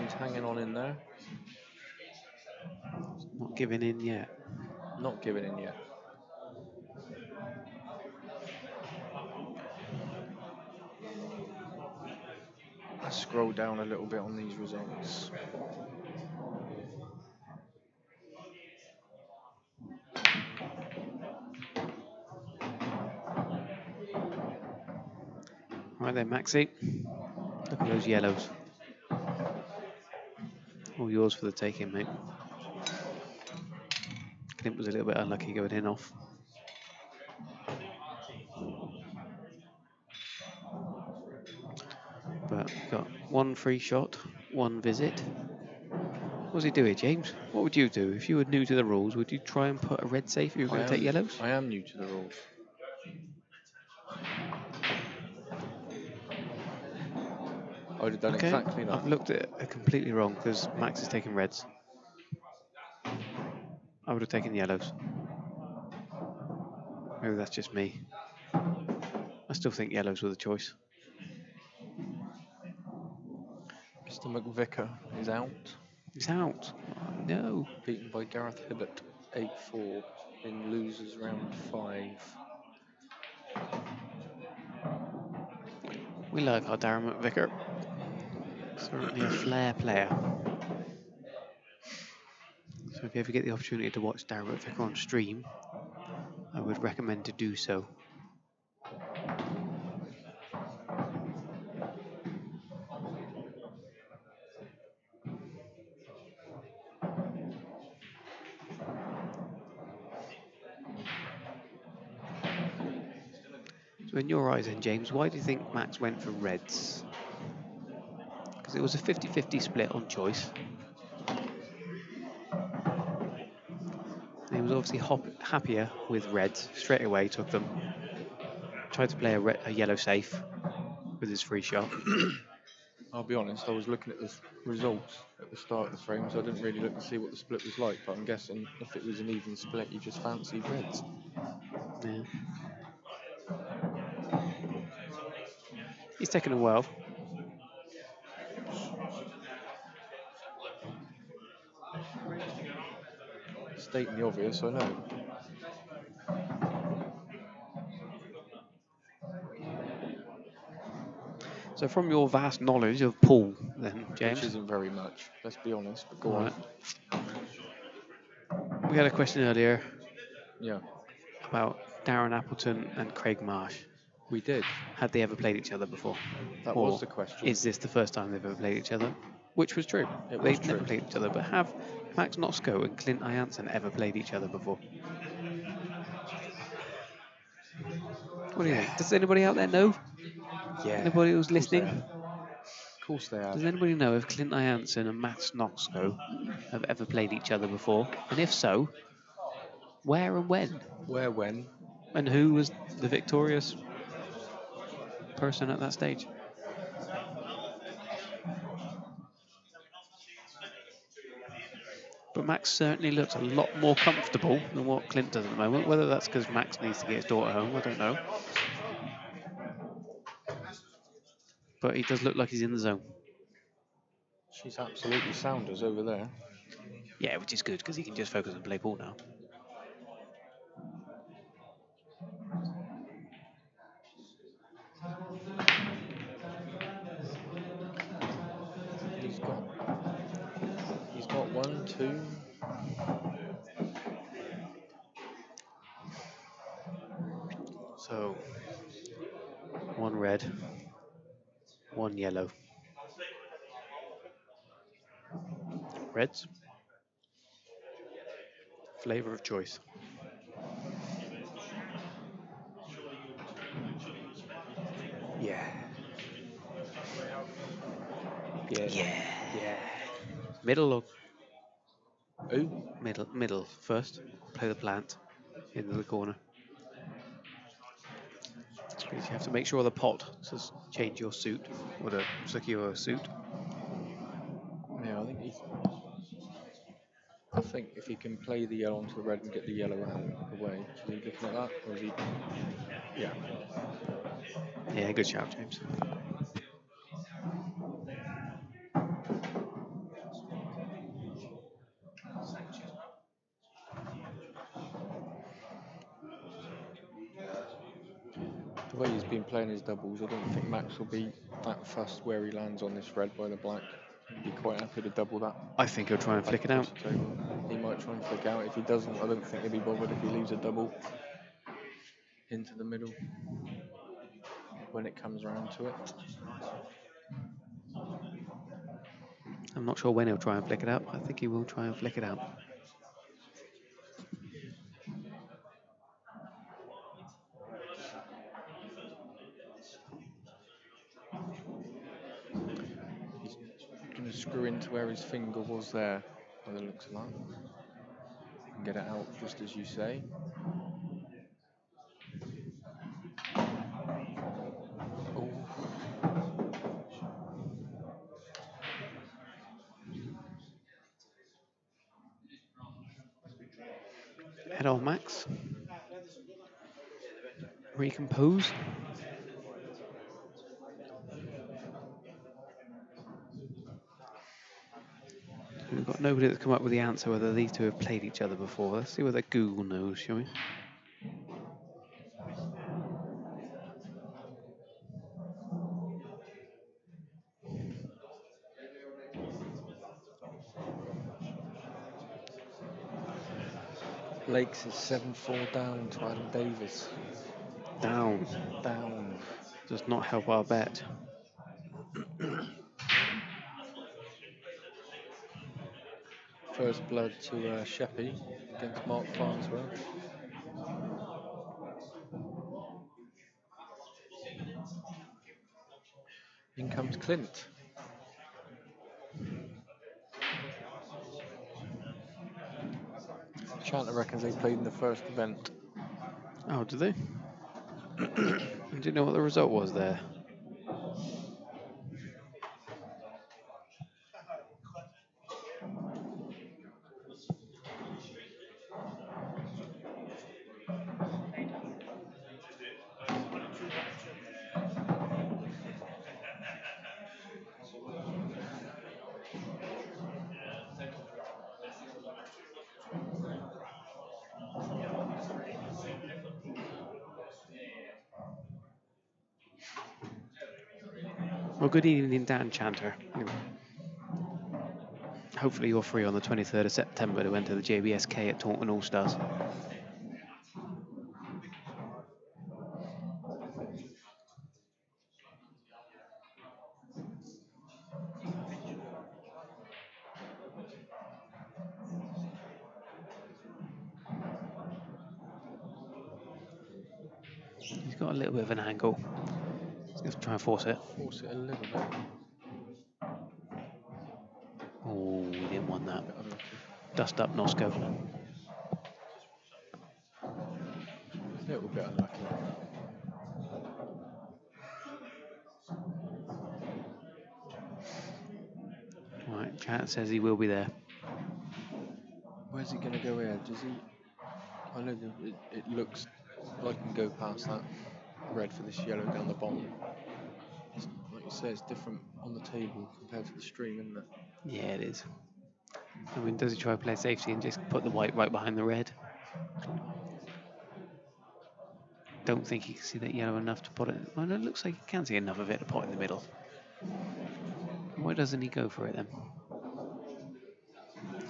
He's hanging on in there, Not giving in yet. not giving in yet. Let's scroll down a little bit on these results. Right then, Maxie. Look at those yellows. All yours for the taking, mate. Clint was a little bit unlucky going in off. But we've got one free shot, one visit. What's he doing, James? What would you do if you were new to the rules? Would you try and put a red safe if you were going to take yellows? I am new to the rules. I would have done exactly that. I've looked at it completely wrong because Max is taking reds. I would have taken yellows. Maybe that's just me. I still think yellows were the choice. Mr. McVicker is out. He's out. Oh, no. Beaten by Gareth Hibbert, 8-4 in losers round 5. We like our Darren McVicker. Certainly a flair player. So if you ever get the opportunity to watch Darren McVicker on stream, I would recommend to do so. So in your eyes then, James, why do you think Max went for reds? Because it was a 50-50 split on choice. He was obviously happier with reds. Straight away took them. Tried to play a yellow safe with his free shot. I'll be honest, I was looking at the results at the start of the frame, so I didn't really look to see what the split was like, but I'm guessing if it was an even split, you just fancied reds. Yeah. He's taken a while. Stating the obvious, I know. So from your vast knowledge of pool, then, James. Which isn't very much, let's be honest, but go on. We had a question earlier. Yeah. About Darren Appleton and Craig Marsh. We did. Had they ever played each other before? That or was the question. Is this the first time they've ever played each other? Which was true. They've never played each other, but have Max Nosko and Clint Jansen ever played each other before? What do you think? Does anybody out there know? Yeah. Anybody who's listening? Of course they have. Does anybody know if Clint Jansen and Max Nosko have ever played each other before? And if so, where and when? Where, when? And who was the victorious person at that stage? But Max certainly looks a lot more comfortable than what Clint does at the moment. Whether that's because Max needs to get his daughter home, I don't know. But he does look like he's in the zone. She's absolutely sounders over there. Yeah, which is good because he can just focus and play pool now. He's got 1, 2. So, one red, one yellow. Reds. Flavor of choice. Yeah. Yeah. Middle or Who? Middle first. Play the plant into the corner. Because you have to make sure the pot says change your suit or to secure a suit. Yeah, I think if he can play the yellow onto the red and get the yellow out away, is he looking at that, or is he? Yeah. Yeah, good shout, James. The way he's been playing his doubles, I don't think Max will be that fussed where he lands on this red by the black. He'd be quite happy to double that. I think he'll try and flick it out. He might try and flick out. If he doesn't, I don't think he'll be bothered if he leaves a double into the middle when it comes around to it. I'm not sure when he'll try and flick it out. I think he will try and flick it out. He's going to screw into where his finger was there, by the looks of that. And get it out just as you say. Oh. Head on, Max. Recompose. We've got nobody that's come up with the answer whether these two have played each other before. Let's see whether Google knows, shall we? Lakes is 7-4 down to Adam Davis. Down. Down. Does not help our bet. First blood to Sheppy against Mark Farnsworth. In comes Clint. Chanter reckons they played in the first event. Oh, did they? And do you know what the result was there? Well, good evening, Dan Chanter. Hopefully you're free on the 23rd of September to enter the JBSK at Taunton All-Stars. He's got a little bit of an angle. He's going to try and force it. Force it a little bit. Oh, we didn't want that. Dust up Nosko. A little bit unlucky. Right, Chat says he will be there. Where's he going to go here? Does he? I know that it looks like he can go past that red for this yellow down the bottom. It's, like you say, it's different on the table compared to the stream, isn't it? Yeah, it is. I mean, does he try to play safety and just put the white right behind the red? Don't think he can see that yellow enough to put it. Well, it looks like he can see enough of it to put in the middle. Why doesn't he go for it then?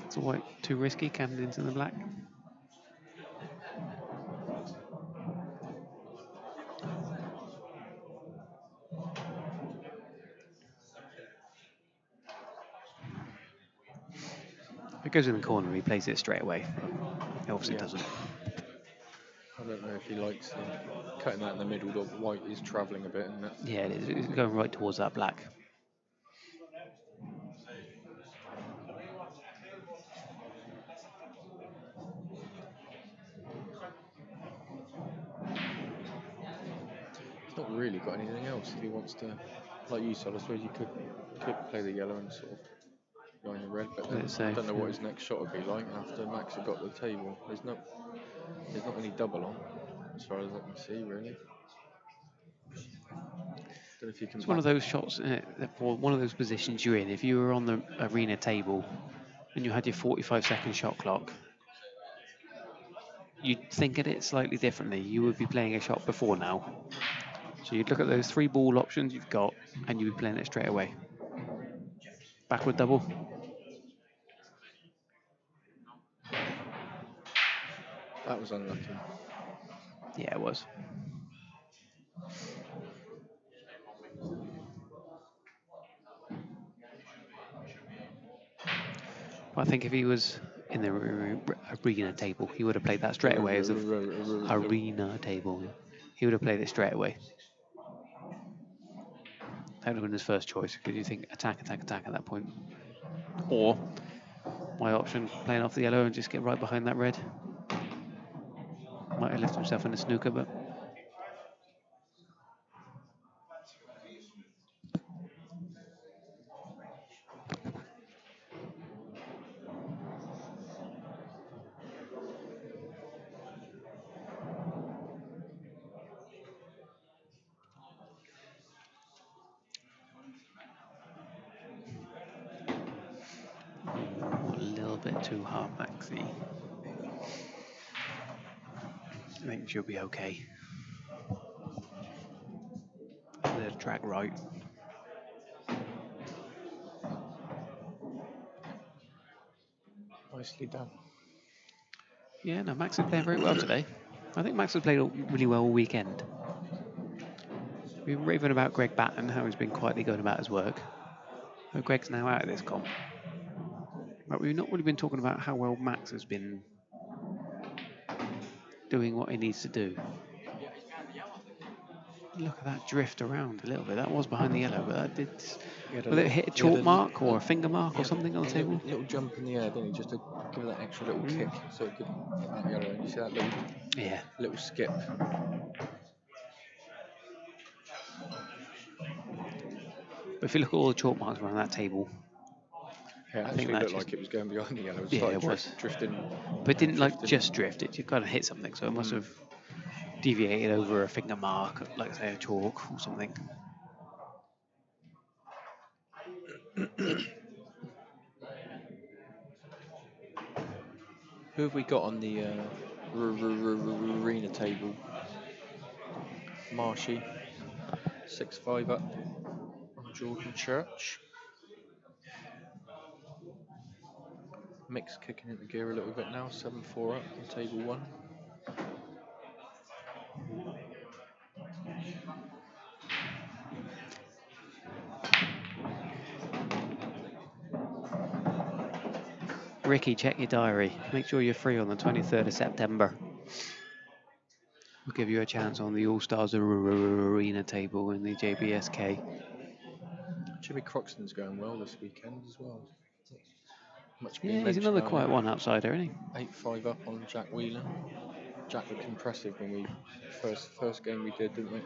Is the white too risky, coming into the black? If it goes in the corner, he plays it straight away. He obviously doesn't. I don't know if he likes cutting that in the middle. The white is travelling a bit, isn't it? Yeah, it is. It's going right towards that black. really got anything else if he wants to. Like you said, I suppose you could play the yellow and sort of go in the red, but then Let's I say, don't know what his next shot would be like after Max had got to the table. There's not any double on, as far as I can see, really. Don't know if you can. It's one of those shots, for one of those positions you're in. If you were on the arena table and you had your 45-second shot clock, you'd think at it slightly differently. You would be playing a shot before now. So you'd look at those 3 ball options you've got and you'd be playing it straight away. Backward double. That was unlucky. Yeah, it was. I think if he was in the arena table, he would have played that straight away as a arena table. He would have played it straight away. That would have been his first choice because you think attack at that point. Or my option, playing off the yellow and just get right behind that red. Might have left himself in a snooker, but a little bit too hard, Maxi. I think she'll be okay. Let her track right. Nicely done. Yeah, no, Max is playing very well today. I think Max has played really well all weekend. We've been raving about Greg Batten, how he's been quietly going about his work. But Greg's now out of this comp. But we've not really been talking about how well Max has been doing what he needs to do. Look at that drift around a little bit. That was behind the yellow, but that did. Will it hit a chalk mark or a finger mark or something on the table? Little jump in the air, didn't he? Just to give it that extra little kick so it could hit that yellow. And you see that little skip. But if you look at all the chalk marks around that table, Yeah, it actually looked like it was going behind the yellow. It yeah, it was drifting. But it didn't like just drift. It just kind of hit something, so it must have deviated over a finger mark, like say a chalk or something. Who have we got on the arena table? Marshy, 6-5 up on Jordan Church. Mick's kicking into gear a little bit now, 7-4 up on table 1. Ricky, check your diary. Make sure you're free on the 23rd of September. We'll give you a chance on the All-Stars Arena table in the JBSK. Jimmy Croxton's going well this weekend as well. Yeah, he's another quiet one outsider, isn't he? 8-5 up on Jack Whelan. Jack looked impressive when we first game we did, didn't we?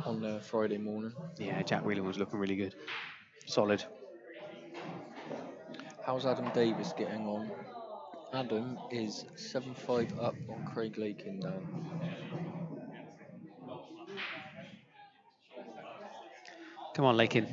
On Friday morning. Yeah, Jack Whelan was looking really good. Solid. How's Adam Davis getting on? Adam is 7-5 up on Craig Lakin down. Come on, Lakin.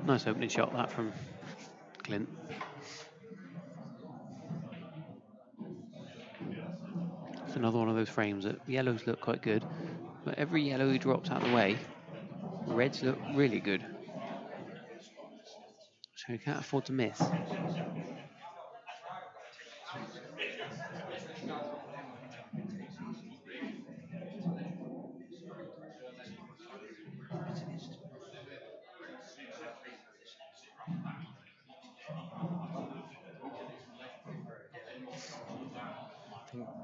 Nice opening shot that from Clint. It's another one of those frames that yellows look quite good, but every yellow he drops out of the way, reds look really good. So you can't afford to miss.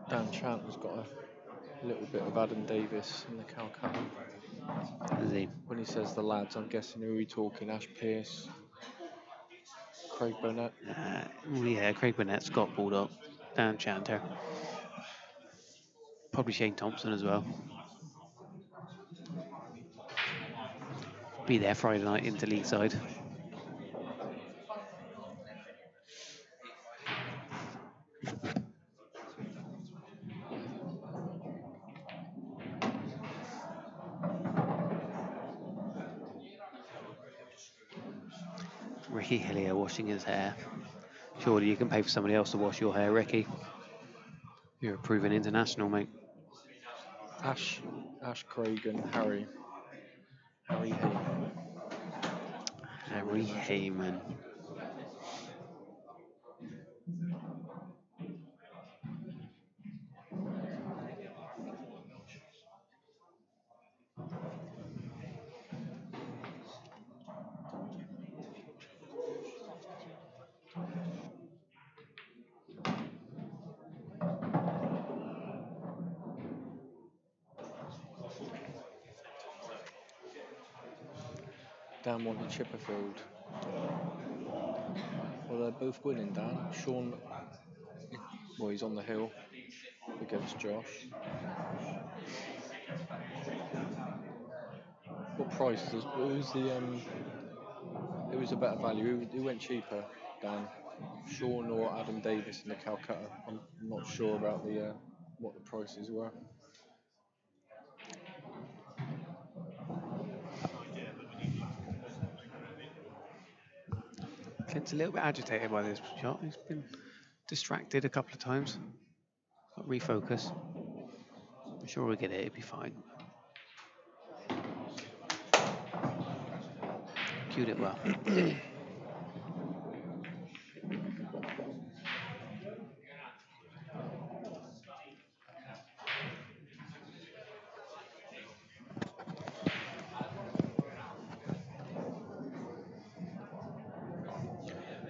Dan Chantler's got a little bit of Adam Davis in the Calcutta. Is he? When he says the lads, I'm guessing who are we talking? Ash Pearce, Craig Burnett. Well, yeah, Craig Burnett, Scott Baldock, Dan Chanter. Probably Shane Thompson as well. Be there Friday night into league side. Ricky Hillier washing his hair. Surely you can pay for somebody else to wash your hair, Ricky. You're a proven international, mate. Ash, Craig and Harry Hayman. Harry Hayman. Dan wanted Chipperfield. Well, they're both winning, Dan. Sean, well, he's on the hill against Josh. What price is who was a better value? Who went cheaper, Dan? Sean or Adam Davis in the Calcutta? I'm not sure about the what the prices were. Clint's a little bit agitated by this shot. He's been distracted a couple of times. Got to refocus. I'm sure we'll get it. It'll be fine. Cued it well.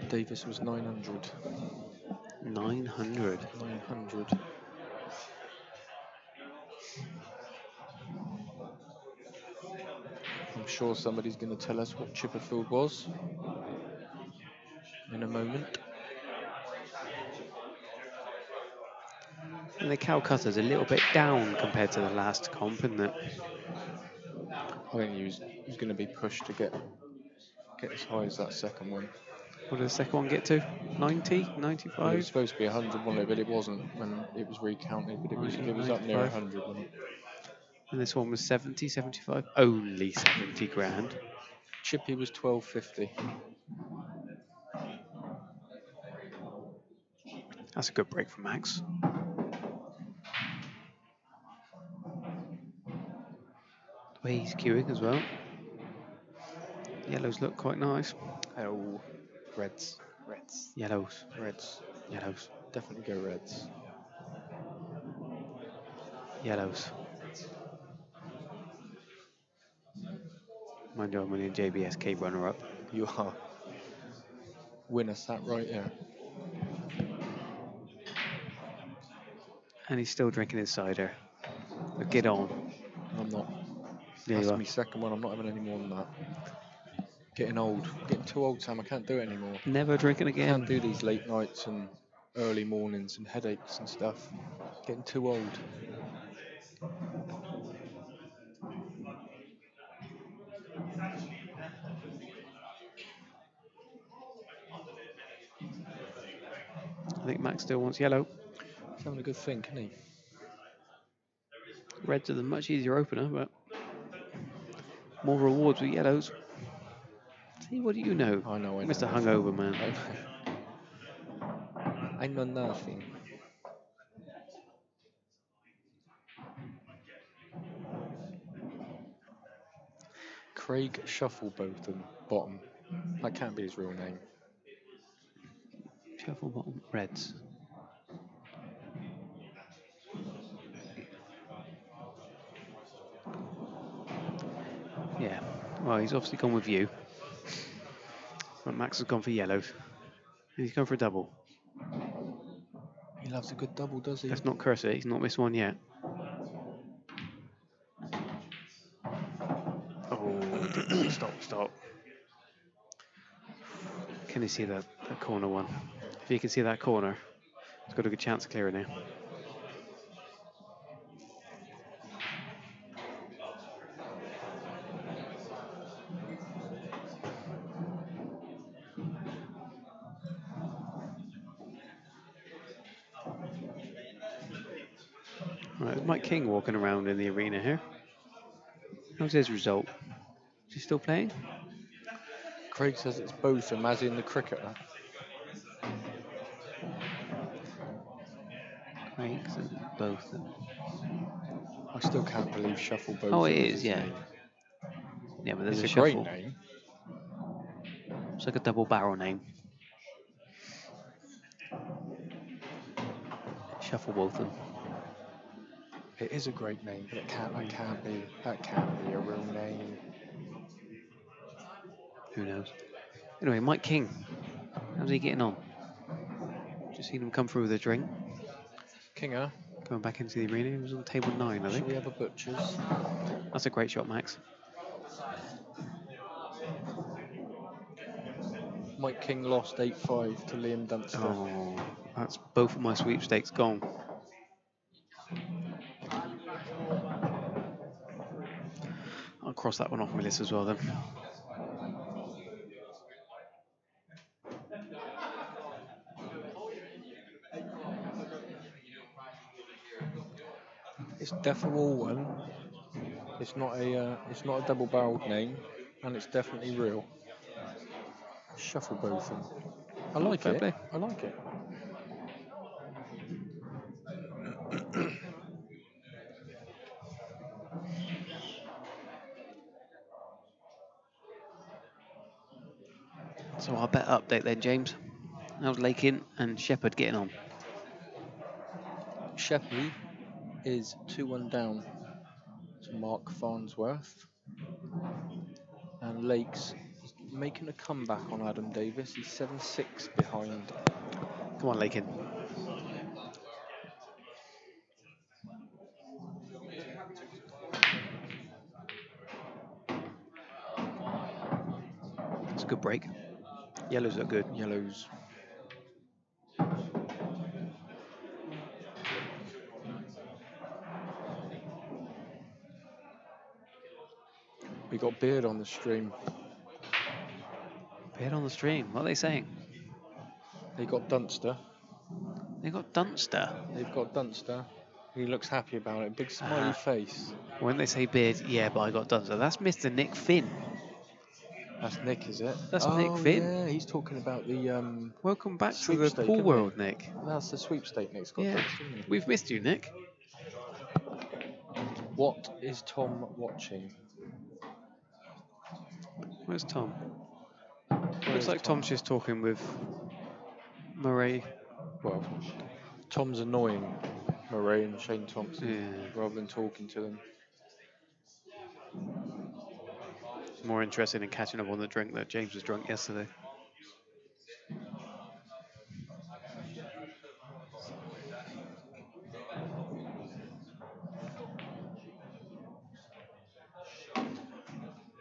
Davis was 900. 900. 900. I'm sure somebody's going to tell us what Chipperfield was in a moment. And the Calcutta's a little bit down compared to the last comp, isn't it? I think he was going to be pushed to get as high as that second one. What did the second one get to? 90? 95? Well, it was supposed to be 100, wasn't it? But it wasn't when it was recounted. But it was up near 100, wasn't it? And this one was 70, 75? Only 70 grand. Chippy was 1250. That's a good break from Max. The way he's queuing as well. Yellows look quite nice. Oh, reds. Yellows. Reds. Yellows. Definitely go reds. Yellows. Mind you, I'm winning JBSK runner-up. You are. Winner sat right here. And he's still drinking his cider. But get on. I'm not. There That's you are. my second one. I'm not having any more than that. Getting old. Getting too old, Sam. I can't do it anymore. Never drinking I again. can't do these late nights and early mornings and headaches and stuff. Getting too old. I think Max still wants yellow. He's having a good think, isn't he? Reds are the much easier opener, but more rewards with yellows. See, what do you know? I know. Mr. Hungover, man. I know nothing. Craig Shufflebotham, bottom. That can't be his real name. Shuffle bottom. Reds. Yeah. Well, he's obviously gone with you. But Max has gone for yellows. And he's gone for a double. He loves a good double, does he? Let's not curse it. He's not missed one yet. Oh, stop. Can he see that corner one? If he can see that corner, he's got a good chance of clearing it. Right, there's Mike King walking around in the arena here. How's his result? Is he still playing? Craig says it's both him, as in the cricketer. Craig says both. I still can't believe Shuffle Botham. Oh, it is is, his yeah. name. Yeah, but there's It's a a shuffle. great name. It's like a double barrel name. Shuffle Botham. It is a great name, but that can't be a real name. Who knows? Anyway, Mike King. How's he getting on? Just seen him come through with a drink. Kinger, Going back into the arena. He was on table 9, I should think. we have a butcher's? That's a great shot, Max. Mike King lost 8-5 to Liam Dunster. Oh, that's both of my sweepstakes gone. I'll cross that one off my list as well then. It's definitely one. It's not a double-barreled name, and it's definitely real. Shuffle Botham. I like fair it. play. I like it. So our bet update then, James. How's Lakin and Shepherd getting on? Sheppy is 2-1 down to Mark Farnsworth. And Lakes is making a comeback on Adam Davis. He's 7-6 behind. Come on, Lakin. It's a good break. Yellows look good. Yellows. We got Beard on the stream. Beard on the stream. What are they saying? They got Dunster. They got Dunster. They've got Dunster. He looks happy about it. Big smiley face. When they say Beard, yeah, but I got Dunster. That's Mr. Nick Finn. That's Nick, is it? That's Nick Finn. Yeah, he's talking about the Welcome back to the sweepstake, pool isn't he? world, Nick. That's the sweepstake Nick's got. Yeah, Dunster, isn't he? we've missed you, Nick. What is Tom watching? Where's Tom? Where Looks is like Tom? Tom's just talking with Murray. Well, Tom's annoying Murray and Shane Thompson Yeah. rather than talking to them. More interested in catching up on the drink that James was drunk yesterday.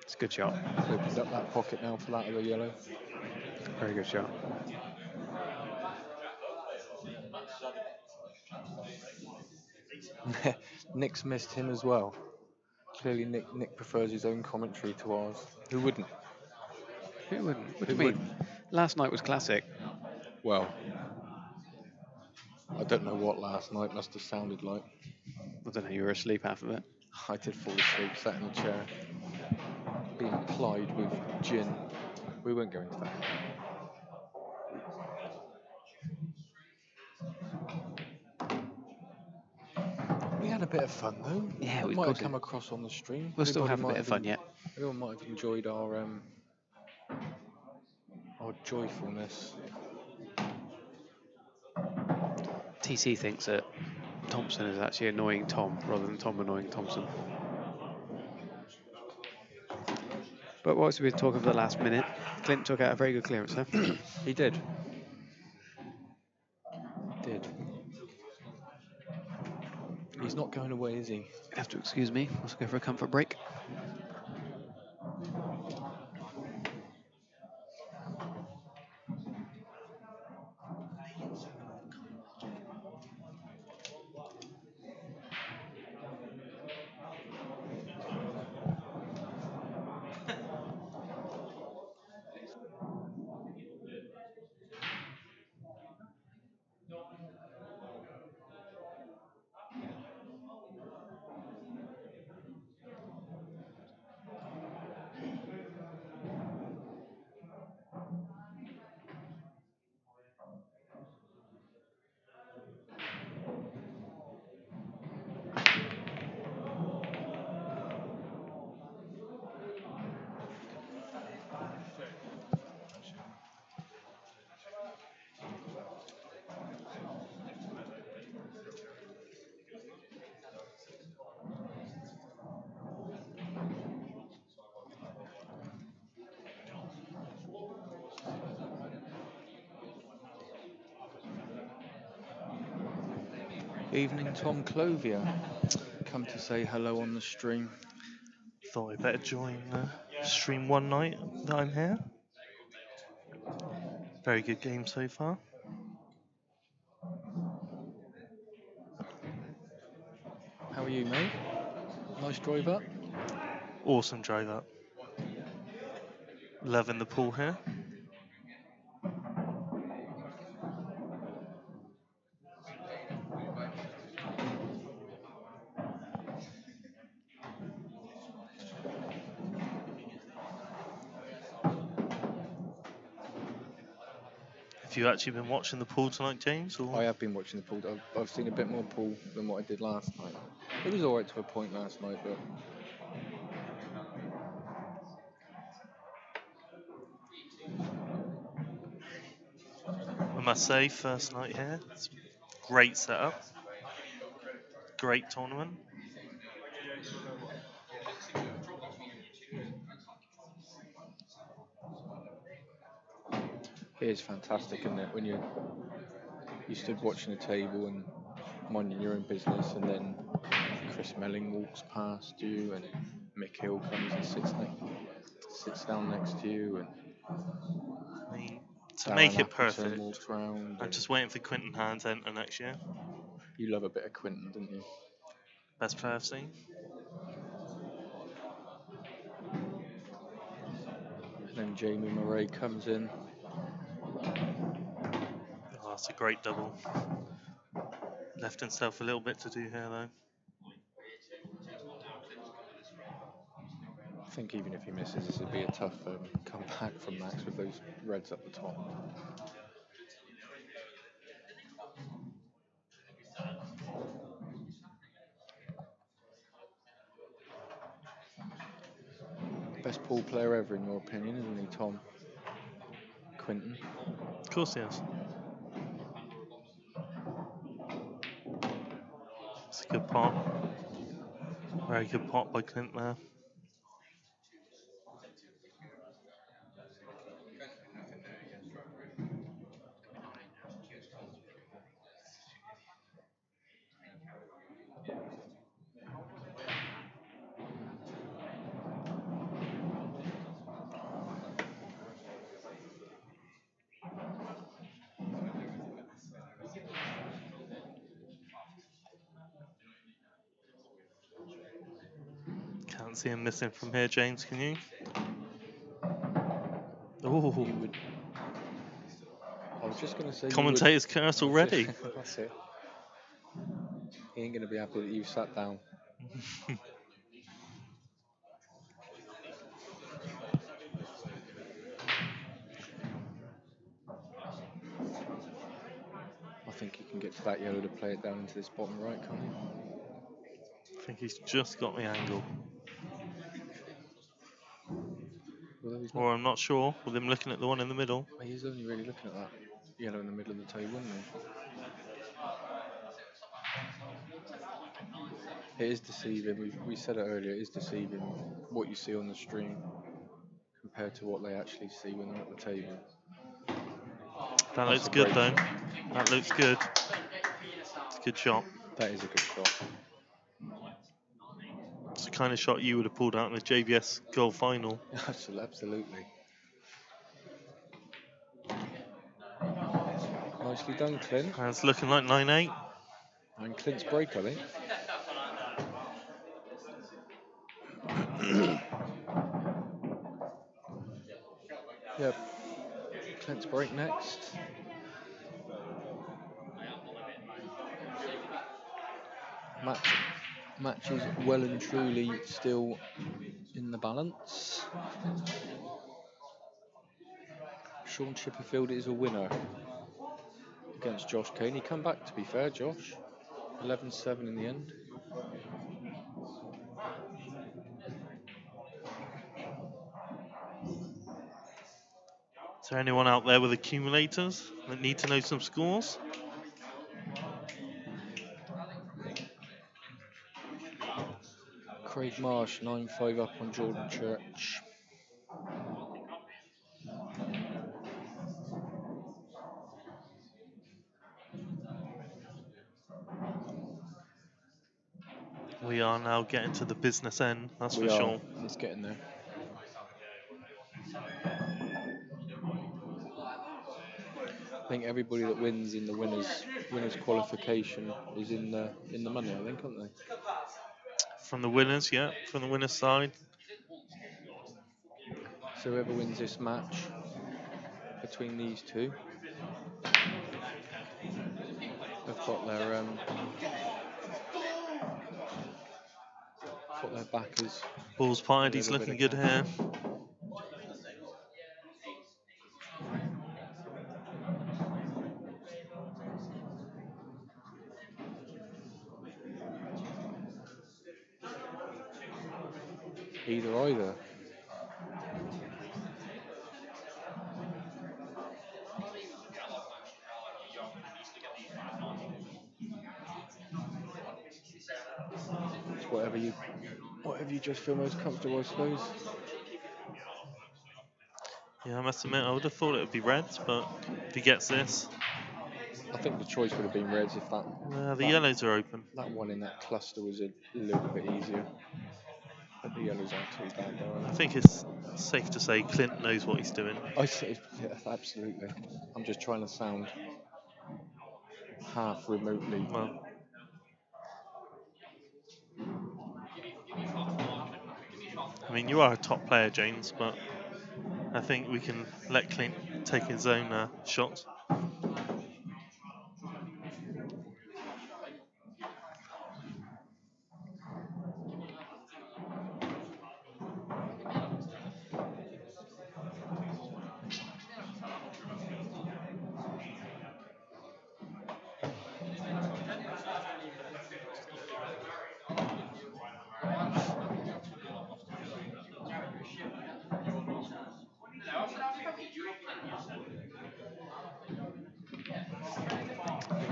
It's a good shot. Opens up that pocket now for that other yellow. Very good shot. Nick's missed him as well. Clearly Nick prefers his own commentary to ours. Who wouldn't? Who wouldn't? What do Who you mean? Last night was classic. Well, I don't know what last night must have sounded like. I don't know, you were asleep half of it. I did fall asleep, sat in the chair, being plied with gin. We won't go into that. We had a bit of fun though. Yeah, That we've might got have to. come across on the stream. We'll still Everybody have a might bit of fun yet. Everyone might have enjoyed our joyfulness. TC thinks that Thompson is actually annoying Tom rather than Tom annoying Thompson. But whilst we were talking for the last minute, Clint took out a very good clearance there. He did. Did. He's not going away, is he? You have to excuse me. Let's go for a comfort break. Evening, Tom Clovier. Come to say hello on the stream. Thought I'd better join the stream one night that I'm here. Very good game so far. How are you, mate? Nice drive up? Awesome drive up. Loving the pool here. Have you actually been watching the pool tonight, James? Or? I have been watching the pool. I've seen a bit more pool than what I did last night. It was alright to a point last night, but I must say, first night here, it's great setup, great tournament. it is fantastic, isn't it? When you stood watching the table and minding your own business, and then Chris Melling walks past you, and Mick Hill comes and sits down next to you, and I mean, to Darren make it Appleton perfect, walks round. I'm just waiting for Quinton Hand to enter next year. You love a bit of Quinton, don't you? Best player I've seen. And then Jamie Murray comes in. Oh, that's a great double. Left himself a little bit to do here, though. I think even if he misses, this would be a tough comeback from Max with those reds at the top. Best pool player ever, in your opinion, isn't he, Tom? Quinton. Of course he is. It's a good pot. Very good pot by Clint there. Can't see him missing from here, James, can you? Oh, I was just going to say. commentator's curse already. That's it. He ain't going to be happy that you've sat down. I think he can get to that yellow to play it down into this bottom right, can't he? I think he's just got the angle. Well, Or I'm not sure, with him looking at the one in the middle. He's only really looking at that yellow in the middle of the table, isn't he? It is deceiving. We said it earlier. It is deceiving what you see on the stream compared to what they actually see when they're at the table. That looks good, though. That looks good. It's a good shot. That is a good shot. It's the kind of shot you would have pulled out in a JBS Gold Final. Absolutely. Nicely done, Clint. And it's looking like 9-8. And Clint's break, I think. Yep. Clint's break next. Match is well and truly still in the balance. Sean Chipperfield is a winner against Josh Kane. He come back, to be fair, Josh. 11-7 in the end. Is there anyone out there with accumulators that need to know some scores? Craig Marsh, 9-5 up on Jordan Church. We are now getting to the business end, that's We for are. sure. It's getting there. I think everybody that wins in the winners qualification is in the money, I think, aren't they? From the winners, yeah, from the winners side. So whoever wins this match between these two have got their backers. Ball's parted, A he's little bit looking of good cash. here. Either. It's whatever you just feel most comfortable, I suppose. Yeah, I must admit, I would have thought it would be reds, but if he gets this, I think the choice would have been reds if the yellows are open. that one in that cluster was a little bit easier. But the yellows aren't too bad though, I are they? think it's safe to say Clint knows what he's doing. I say, yeah, absolutely. I'm just trying to sound half remotely. Well, I mean, you are a top player, James, but I think we can let Clint take his own shots.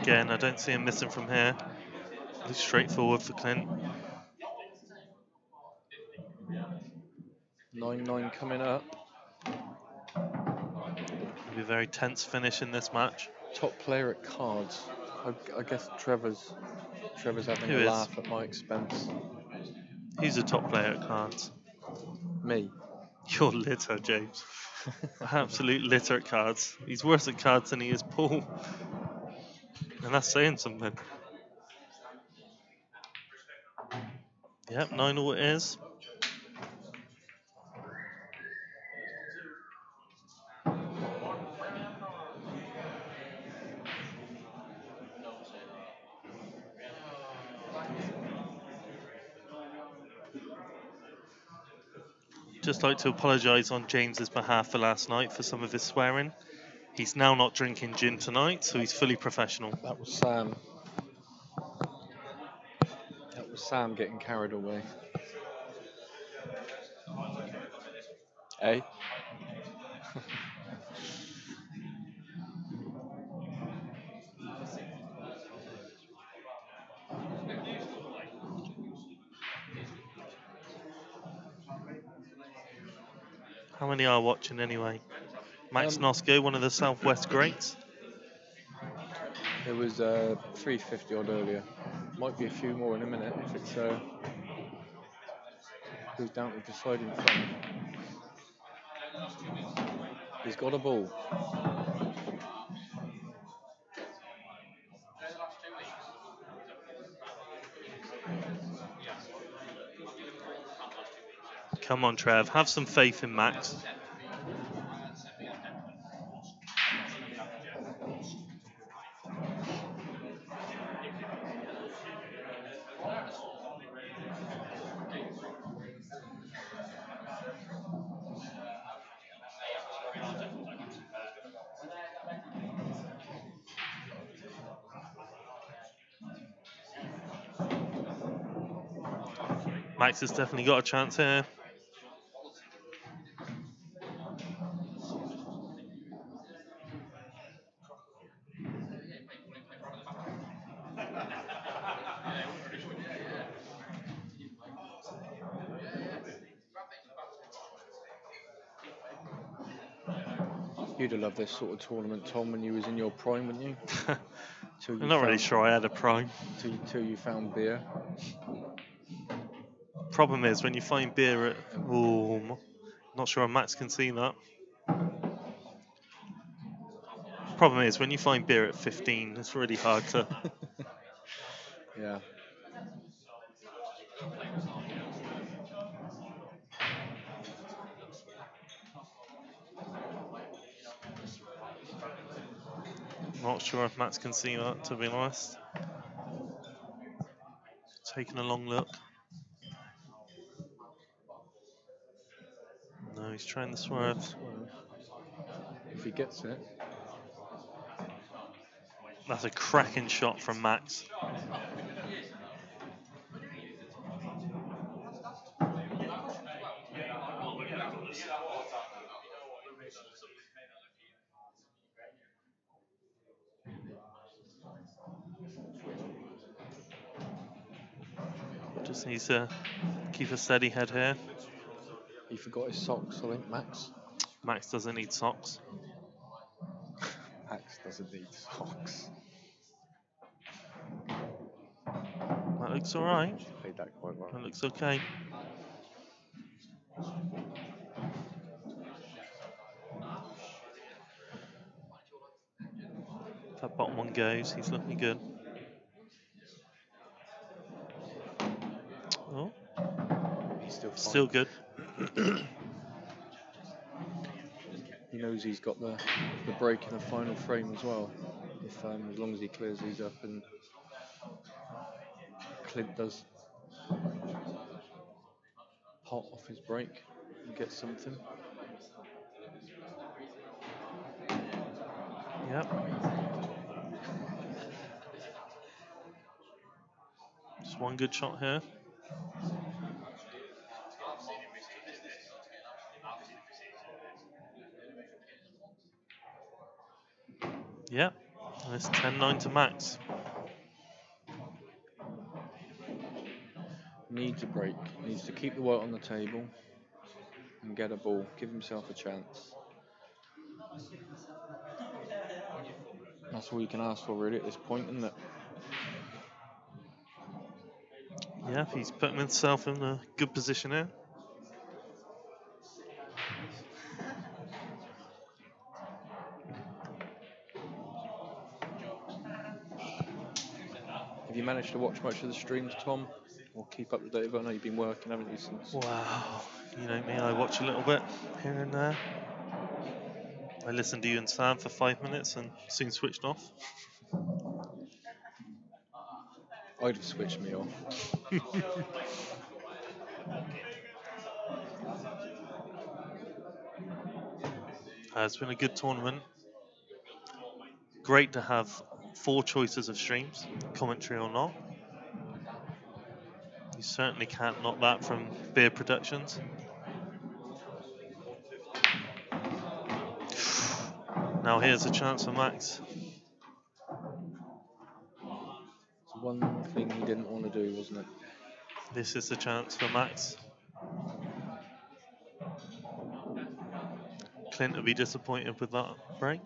Again, I don't see him missing from here. It's straightforward for Clint. 9-9 coming up. It'll be a very tense finish in this match. Top player at cards. I guess Trevor's having Who a is? laugh at my expense. Who's a top player at cards? Me. You're litter, James. Absolute litter at cards. He's worse at cards than he is pool. And that's saying something. Yep, 9-all it is. Just like to apologise on James's behalf for last night for some of his swearing. He's now not drinking gin tonight, so he's fully professional. That was Sam. That was Sam getting carried away. Eh? How many are watching anyway? Max Nosko, one of the Southwest greats. It was 350 odd earlier. Might be a few more in a minute if it's Goes down to the side in front. He's got a ball. Come on, Trev. Have some faith in Max. Max has definitely got a chance here. You'd have loved this sort of tournament, Tom, when you was in your prime, wouldn't you? Till I'm not really sure I had a prime. Till you found beer. Problem is, when you find beer at... Oh, not sure Max can see that. Problem is, when you find beer at 15, it's really hard to... Yeah. Not sure if Max can see that, to be honest. Taking a long look. No, he's trying the swerve. If he gets it. That's a cracking shot from Max. Just needs to keep a steady head here. He forgot his socks, I think, Max. Max doesn't need socks. Max doesn't need socks. That looks alright. Played that quite well. That looks okay. If that bottom one goes, he's looking good. Oh, He's still fine. still good. He knows he's got the break in the final frame as well. If as long as he clears these up and Clint does hot off his break and get something. Yep. Just one good shot here. Yep. And it's 10-9 to Max. Needs a break. Needs to keep the white on the table and get a ball. Give himself a chance. That's all you can ask for really at this point, isn't it? Yeah, he's putting himself in a good position here. Have you managed to watch much of the streams, Tom? Or keep up to date with it? I know you've been working, haven't you, since... Wow. You know me, I watch a little bit here and there. I listened to you and Sam for 5 minutes and soon switched off. I'd have switched me off. It's been a good tournament. Great to have 4 choices of streams, commentary or not. You certainly can't knock that from Beer Productions. Now here's a chance for Max. It's one thing he didn't want to do, wasn't it? This is the chance for Max. Clint will be disappointed with that break.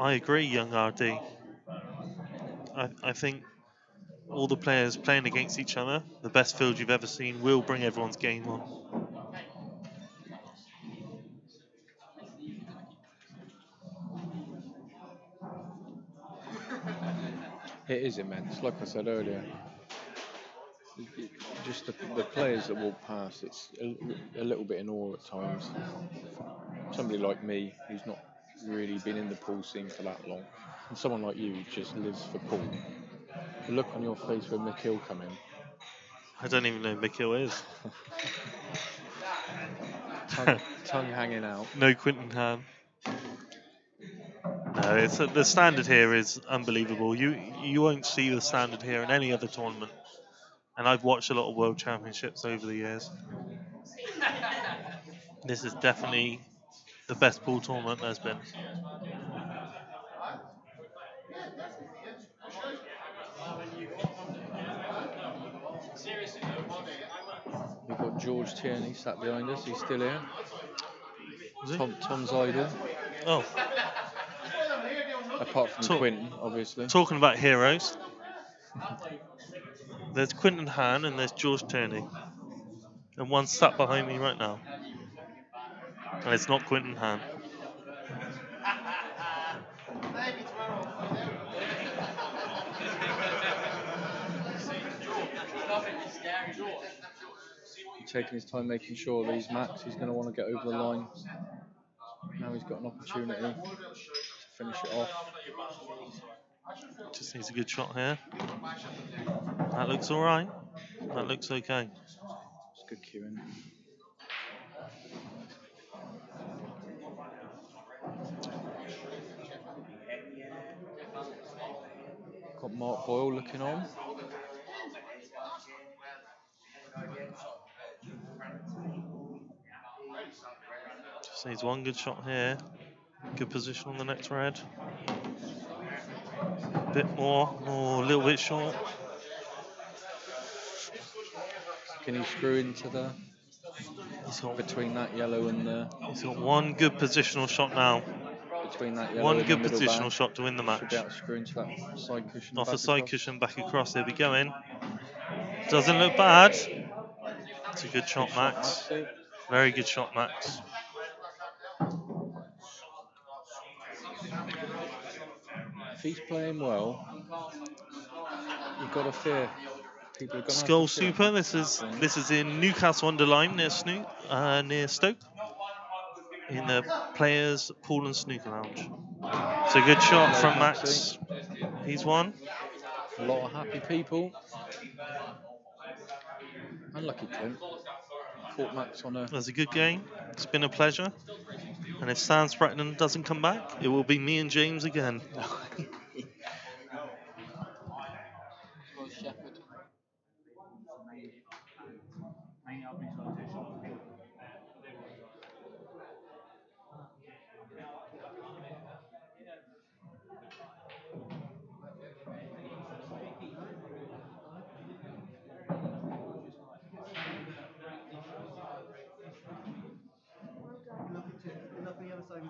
I agree, young RD. I think all the players playing against each other, the best field you've ever seen, will bring everyone's game on. It is immense, like I said earlier. Just the players that walk past, it's a little bit in awe at times. Somebody like me, who's not really been in the pool scene for that long, and someone like you who just lives for pool, the look on your face when Mick Hill come in. I don't even know who Mick Hill is. tongue hanging out. No Quinton Han. No, it's the standard here is unbelievable. You won't see the standard here in any other tournament. And I've watched a lot of World Championships over the years. This is definitely the best pool tournament there's been. We've got George Tierney sat behind us. He's still here. Is he? Tom's idol. Oh, Apart from Quinton, obviously. talking about heroes, there's Quinton Han and there's George Tierney. And one's sat behind me right now. And it's not Quinton Han. Taking his time making sure these Max, he's going to want to get over the line. Now he's got an opportunity to finish it off. Just needs a good shot here. That looks alright. That looks okay. It's good cueing. Got Mark Boyle looking on. Just needs one good shot here. Good position on the next red. A bit more, or a little bit short. Can he screw into the between that yellow and the? He's got one good positional shot now. Between that yellow One and good the middle positional band. shot to win the match. Should be able to screw into that side cushion. Off back the side across. cushion back across. There we go in. Doesn't look bad. It's a good shot, Max. Very good shot, Max. If he's playing well, you've got to fear. People are going Skull to fear. Super. This is in Newcastle under Lyme near Stoke, in the Players Pool and Snooker Lounge. It's a good shot from Max. He's won. A lot of happy people. Unlucky Clint. Caught Max on a. That's a good game. It's been a pleasure. And if Sam Spratton doesn't come back, it will be me and James again. Good luck on the other side.